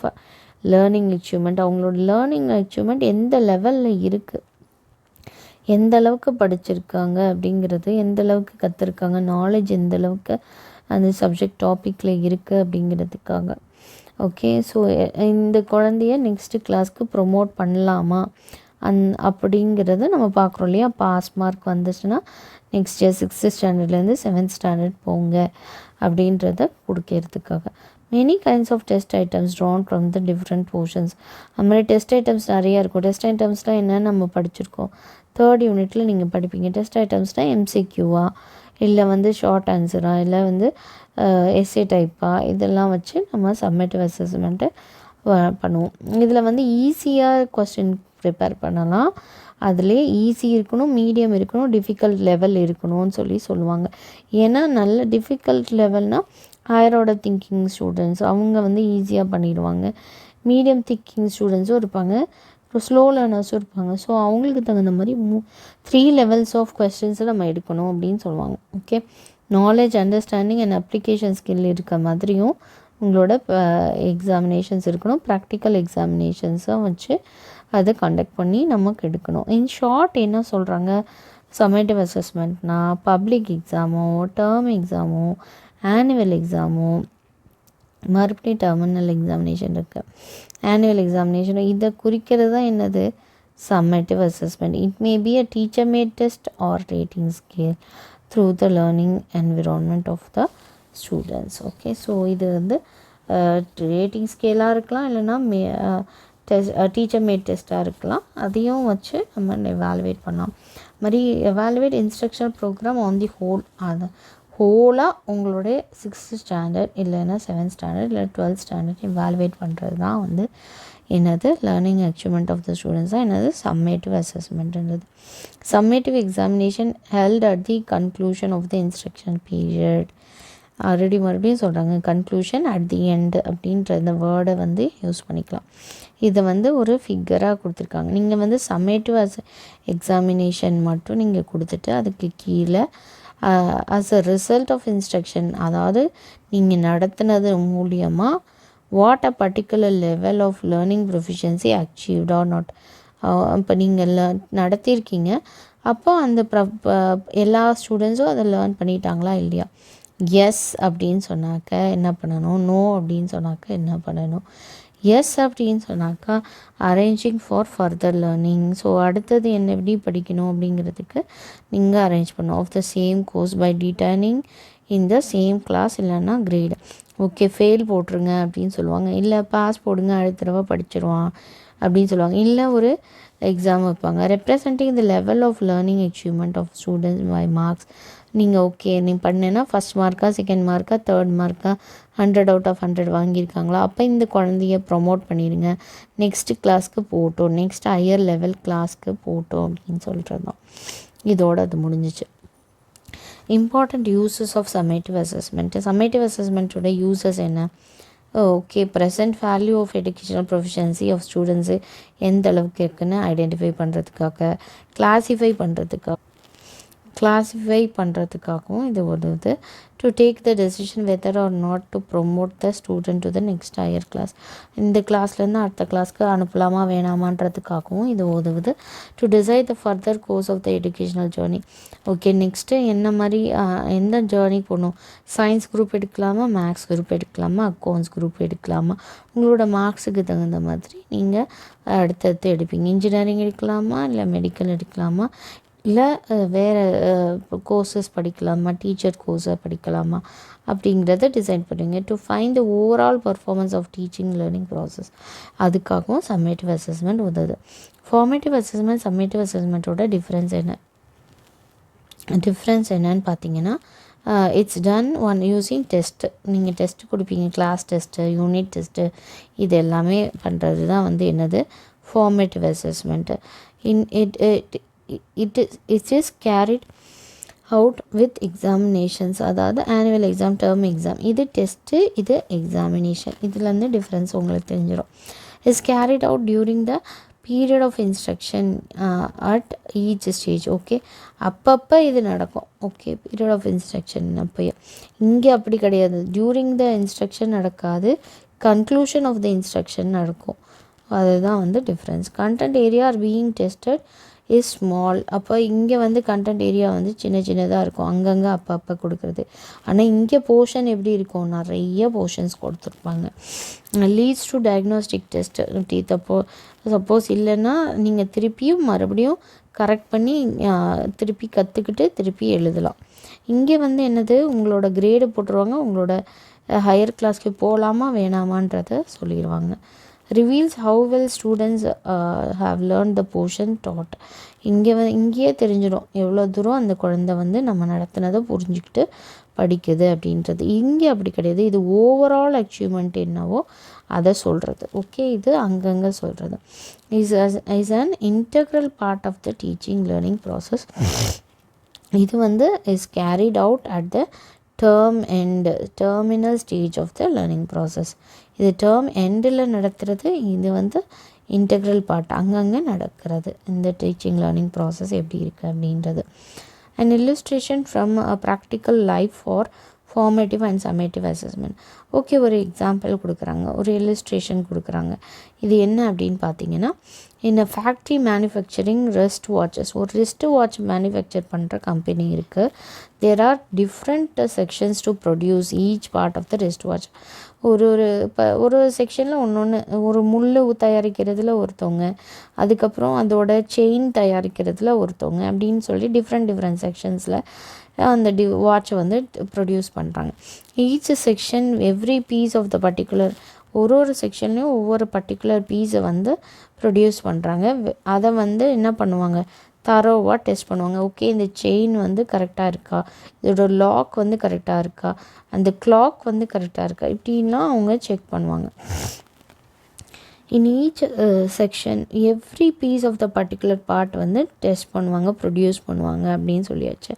learning achievement. அவங்களோட லேர்னிங் அச்சீவ்மெண்ட் எந்த லெவலில் இருக்குது, எந்த அளவுக்கு படிச்சிருக்காங்க அப்படிங்கிறது, எந்த அளவுக்கு கற்றுருக்காங்க, நாலேஜ் எந்த அளவுக்கு அந்த சப்ஜெக்ட் டாப்பிக்கில் இருக்குது அப்படிங்கிறதுக்காக. ஓகே, ஸோ இந்த குழந்தைய நெக்ஸ்ட்டு கிளாஸ்க்கு ப்ரொமோட் பண்ணலாமா அப்படிங்கிறத நம்ம பார்க்குறோம் இல்லையா. பாஸ் மார்க் வந்துச்சுன்னா நெக்ஸ்ட் இயர் 6th ஸ்டாண்டர்ட்லேருந்து 7th ஸ்டாண்டர்ட் போங்க அப்படின்றத கொடுக்கறதுக்காக. Many kinds of test items drawn from the different portions. அது மாதிரி டெஸ்ட் ஐட்டம்ஸ் நிறையா இருக்கும். டெஸ்ட் ஐட்டம்ஸ்லாம் என்னென்னு நம்ம படிச்சிருக்கோம், 3rd யூனிட்டில் நீங்கள் படிப்பீங்க. டெஸ்ட் ஐட்டம்ஸ்னால் எம்சிக்யூவா, இல்லை வந்து ஷார்ட் ஆன்சரா, இல்லை வந்து எஸ்ஏ டைப்பா, இதெல்லாம் வச்சு நம்ம சம்மேட்டிவ் அசஸ்மெண்ட்டை பண்ணுவோம். இதில் வந்து ஈஸியாக கொஸ்டின் ப்ரிப்பேர் பண்ணலாம், அதுலேயே ஈஸி இருக்கணும், மீடியம் இருக்கணும், டிஃபிகல்ட் லெவல் இருக்கணும்னு சொல்லுவாங்க. ஏன்னா நல்ல டிஃபிகல்ட் லெவல்னால் ஹையர் ஆர்டர் திங்கிங் ஸ்டூடெண்ட்ஸ் அவங்க வந்து ஈஸியாக பண்ணிடுவாங்க. மீடியம் திங்கிங் ஸ்டூடெண்ட்ஸும் இருப்பாங்க, அப்புறம் ஸ்லோ லேர்னர்ஸும் இருப்பாங்க. ஸோ அவங்களுக்கு தகுந்த மாதிரி 3 levels ஆஃப் கொஸ்டின்ஸை நம்ம எடுக்கணும் அப்படின்னு சொல்லுவாங்க. Okay, knowledge, understanding and application skill இருக்க மாதிரியும் உங்களோட எக்ஸாமினேஷன்ஸ் இருக்கணும். ப்ராக்டிக்கல் எக்ஸாமினேஷன்ஸும் வச்சு அதை கண்டக்ட் பண்ணி நமக்கு எடுக்கணும். இன் ஷார்ட் என்ன சொல்கிறாங்க, சம்மேட்டிவ் அசஸ்மெண்ட்னா பப்ளிக் எக்ஸாமோ, டேர்ம் எக்ஸாமோ, ஆனுவல் எக்ஸாமோ, மறுபடியும் டெர்மினல் எக்ஸாமினேஷன் இருக்குது, ஆனுவல் எக்ஸாமினேஷன், இதை குறிக்கிறது தான் என்னது, summative assessment. It may be a teacher made test or rating scale through the learning environment of the students. Okay, so இது வந்து ரேட்டிங் ஸ்கேலாக இருக்கலாம், இல்லைன்னா டீச்சர் மேட் டெஸ்ட்டாக இருக்கலாம். அதையும் வச்சு நம்ம எவாலுவேட் பண்ணலாம். மாதிரி evaluate instructional program on the whole, அது ஹோலாக உங்களுடைய 6th ஸ்டாண்டர்ட் இல்லைன்னா 7th ஸ்டாண்டர்ட் இல்லை 12th ஸ்டாண்டர்ட் எவாலுவேட் பண்ணுறது தான் வந்து என்னது learning achievement of the students தான் என்னது சம்மேட்டிவ் அசஸ்மெண்ட்ன்றது. Summative examination held at the conclusion of the instruction period. Already மறுபடியும் சொல்கிறாங்க, கன்க்ளூஷன் அட் தி எண்ட் அப்படின்ற இந்த வேர்டை வந்து யூஸ் பண்ணிக்கலாம். இதை வந்து ஒரு ஃபிகராக கொடுத்துருக்காங்க. நீங்கள் வந்து சம்மேட்டிவ் எக்ஸாமினேஷன் மட்டும் நீங்கள் கொடுத்துட்டு அதுக்கு கீழே as a result of instruction, அதாவது நீங்கள் நடத்தினது மூலியமாக what a particular level of learning proficiency achieved or not. இப்போ நீங்கள் நடத்தியிருக்கீங்க, அப்போ அந்த எல்லா ஸ்டூடெண்ட்ஸும் அதை லேர்ன் பண்ணிட்டாங்களா இல்லையா. எஸ் அப்படின்னு சொன்னாக்க என்ன பண்ணணும், நோ அப்படின்னு சொன்னாக்க என்ன பண்ணணும். எஸ் அப்படின்னு சொன்னாக்கா arranging for further learning. So அடுத்தது என்ன எப்படி படிக்கணும் அப்படிங்கிறதுக்கு நீங்கள் அரேஞ்ச் பண்ணணும். Of the same course by டிட்டர்னிங் இன் த சேம் கிளாஸ், இல்லைன்னா கிரேடு. ஓகே, ஃபெயில் போட்டுருங்க அப்படின்னு சொல்லுவாங்க, இல்லை பாஸ் போடுங்க அடுத்த தடவை படிச்சிருவான் அப்படின்னு சொல்லுவாங்க, இல்லை ஒரு எக்ஸாம் வைப்பாங்க. Representing the level of learning achievement of students by marks. நீங்கள் ஓகே நீ பண்ணேன்னா ஃபஸ்ட் மார்க்கா, செகண்ட் மார்க்கா, தேர்ட் மார்க்கா, 100 out of 100 வாங்கியிருக்காங்களா, அப்போ இந்த குழந்தைய ப்ரொமோட் பண்ணிடுங்க, நெக்ஸ்ட்டு கிளாஸ்க்கு போட்டோம், நெக்ஸ்ட் ஹையர் லெவல் கிளாஸ்க்கு போட்டோம் அப்படின்னு சொல்கிறது தான். இதோடு அது முடிஞ்சிச்சு. Important uses of summative assessment. Summative அசஸ்மெண்ட்டோட யூசஸ் என்ன? Okay, present value of educational proficiency of students எந்த அளவுக்கு இருக்குன்னு ஐடென்டிஃபை பண்ணுறதுக்காக, கிளாஸிஃபை பண்ணுறதுக்காகவும் இது உதவுது. To take the decision whether or not to promote the student to the next higher class. இந்த கிளாஸ்லேருந்து அடுத்த கிளாஸ்க்கு அனுப்பலாமா வேணாமான்றதுக்காகவும் இது உதவுது. To decide the further course of the educational journey. Okay, next என்ன மாதிரி எந்த ஜேர்னி போகணும்? சயின்ஸ் குரூப் எடுக்கலாமா, மேக்ஸ் குரூப் எடுக்கலாமா, அக்கௌண்ட்ஸ் குரூப் எடுக்கலாமா? உங்களோட மார்க்ஸுக்கு தகுந்த மாதிரி நீங்கள் அடுத்தடுத்து எடுப்பீங்க. இன்ஜினியரிங் எடுக்கலாமா, இல்லை மெடிக்கல் எடுக்கலாமா, இல்லை வேறு கோர்சஸ் படிக்கலாமா, டீச்சர் கோர்ஸை படிக்கலாமா அப்படிங்கிறத டிசைட் பண்ணுவீங்க. To find the overall performance of teaching learning process. அதுக்காகவும் சம்மேட்டிவ் அசஸ்மெண்ட் உதவுது. ஃபார்மேட்டிவ் அசஸ்மெண்ட் சம்மேட்டிவ் அசஸ்மெண்ட்டோட டிஃப்ரென்ஸ் என்னன்னு பார்த்தீங்கன்னா, it's done on using test. நீங்கள் டெஸ்ட்டு கொடுப்பீங்க, கிளாஸ் டெஸ்ட்டு, யூனிட் டெஸ்ட்டு, இது எல்லாமே பண்ணுறது தான் என்னது formative assessment. It is carried out with examinations. அதாவது ஆனுவல் எக்ஸாம், டேர்ம் எக்ஸாம். இது டெஸ்ட்டு, இது எக்ஸாமினேஷன். இதுலேருந்து டிஃப்ரென்ஸ் உங்களுக்கு தெரிஞ்சிடும். Is carried out during the period of instruction at each stage. Okay, அப்பப்போ இது நடக்கும். ஓகே, பீரியட் ஆஃப் இன்ஸ்ட்ரக்ஷன் அப்போயே. இங்கே அப்படி கிடையாது. டியூரிங் த இன்ஸ்ட்ரக்ஷன் நடக்காது, கன்க்ளூஷன் ஆஃப் த இன்ஸ்ட்ரக்ஷன் நடக்கும். அதுதான் difference. Content area are being tested is small. அப்போ இங்கே கண்டென்ட் ஏரியா சின்னதாக இருக்கும், அங்கங்கே அப்பப்போ கொடுக்குறது. ஆனால் இங்கே போர்ஷன் எப்படி இருக்கும்? நிறைய போர்ஷன்ஸ் கொடுத்துருப்பாங்க. Leads to diagnostic test. Suppose இல்லைன்னா நீங்கள் திருப்பியும் மறுபடியும் கரெக்ட் பண்ணி திருப்பி கற்றுக்கிட்டு திருப்பி எழுதலாம். இங்கே என்னது, உங்களோட கிரேடு போட்டுருவாங்க, உங்களோட ஹையர் கிளாஸ்க்கு போகலாமா வேணாமான்றதை சொல்லிடுவாங்க. Reveals how well students have learn the portion dot. இங்கேயே தெரிஞ்சிடும் எவ்வளோ தூரம் அந்த குழந்தை நம்ம நடத்தினதை புரிஞ்சுக்கிட்டு படிக்குது அப்படின்றது. இங்கே அப்படி கிடையாது. இது ஓவரால் அச்சீவ்மெண்ட் என்னவோ அதை சொல்கிறது. ஓகே, இது அங்கங்கே சொல்கிறது. Is an integral part of the teaching learning process. இது is carried out at the terminal stage of the learning process. இது டேர்ம் எண்டில் நடத்துறது. இது இன்டெக்ரல் பார்ட், அங்கங்கே நடக்கிறது. இந்த டீச்சிங் லேர்னிங் ப்ராசஸ் எப்படி இருக்குது அப்படின்றது. An illustration from a practical life for formative and summative assessment. Okay, ஒரு எக்ஸாம்பிள் கொடுக்குறாங்க, ஒரு இல்லுஸ்ட்ரேஷன் கொடுக்குறாங்க. இது என்ன அப்படின்னு பார்த்தீங்கன்னா, in a factory manufacturing wrist watches. ஒரு ரிஸ்ட் வாட்ச் மேனுஃபேக்சர் பண்ணுற கம்பெனி இருக்குது. There are different sections to produce each part of the wrist watch. ஒரு செக்ஷனில் ஒன்று ஒரு முள் தயாரிக்கிறதுல ஒருத்தவங்க, அதுக்கப்புறம் அதோட செயின் தயாரிக்கிறதுல ஒருத்தவங்க, அப்படின்னு சொல்லி டிஃப்ரெண்ட் செக்ஷன்ஸில் அந்த வாட்சை ப்ரொடியூஸ் பண்ணுறாங்க. Each section every piece of the particular, ஒரு செக்ஷன்லேயும் ஒவ்வொரு பர்டிகுலர் பீஸை ப்ரொடியூஸ் பண்ணுறாங்க. அதை என்ன பண்ணுவாங்க, தரோவாக டெஸ்ட் பண்ணுவாங்க. ஓகே, இந்த செயின் கரெக்டாக இருக்கா, இதோட லாக் கரெக்டாக இருக்கா, அந்த கிளாக் கரெக்டாக இருக்கா, இப்படின்லாம் அவங்க செக் பண்ணுவாங்க. In each section every piece of the particular part test பண்ணுவாங்க, ப்ரொடியூஸ் பண்ணுவாங்க அப்படின்னு சொல்லியாச்சு.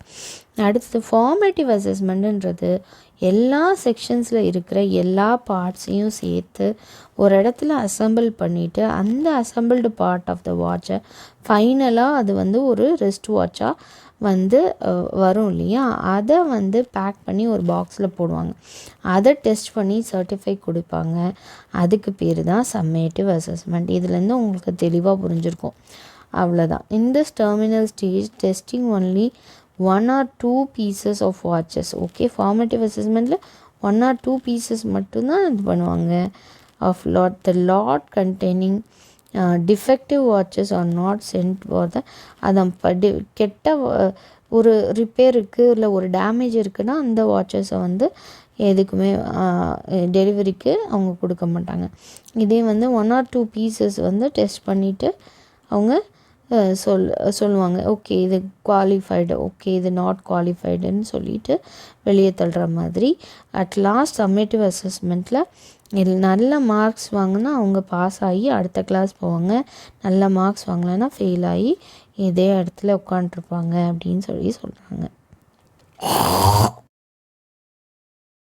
அடுத்தது ஃபார்மேட்டிவ் அசஸ்மெண்ட்டுன்றது எல்லா செக்ஷன்ஸில் இருக்கிற எல்லா பார்ட்ஸையும் சேர்த்து ஒரு இடத்துல அசம்பிள் பண்ணிவிட்டு அந்த அசம்பிள்டு பார்ட் ஆஃப் த வாட்சை ஃபைனலாக அது ஒரு ரிஸ்ட் வாட்சாக வரும் இல்லையா, அதை பேக் பண்ணி ஒரு பாக்ஸில் போடுவாங்க. அதை டெஸ்ட் பண்ணி சர்டிஃபை கொடுப்பாங்க. அதுக்கு பேர் தான் சம்மேட்டிவ் அசஸ்மெண்ட். இதுலேருந்து உங்களுக்கு தெளிவாக புரிஞ்சிருக்கும். அவ்வளோதான். In this terminal stage testing only 1 or 2 pieces of watches. Okay, formative அசஸ்மெண்ட்டில் 1 or 2 pieces மட்டும்தான் இது பண்ணுவாங்க. Of the lot containing defective watches are not sent for the, அதான் கெட்ட ஒரு ரிப்பேர் இருக்குது இல்லை ஒரு டேமேஜ் இருக்குன்னா அந்த வாட்சஸை எதுக்குமே டெலிவரிக்கு அவங்க கொடுக்க மாட்டாங்க. இதே 1 or 2 pieces டெஸ்ட் பண்ணிவிட்டு அவங்க சொல்லுவாங்க. ஓகே, இது குவாலிஃபைடு, ஓகே இது நாட் குவாலிஃபைடுன்னு சொல்லிட்டு வெளியே தள்ளுற மாதிரி. அட் லாஸ்ட் சம்மேட்டிவ் அசஸ்மெண்ட்டில் நல்ல மார்க்ஸ் வாங்கினா அவங்க பாஸ் ஆகி அடுத்த கிளாஸ் போவாங்க, நல்ல மார்க்ஸ் வாங்கலைன்னா ஃபெயில் ஆகி இதே இடத்துல உட்காண்ட்ருப்பாங்க அப்படின்னு சொல்கிறாங்க.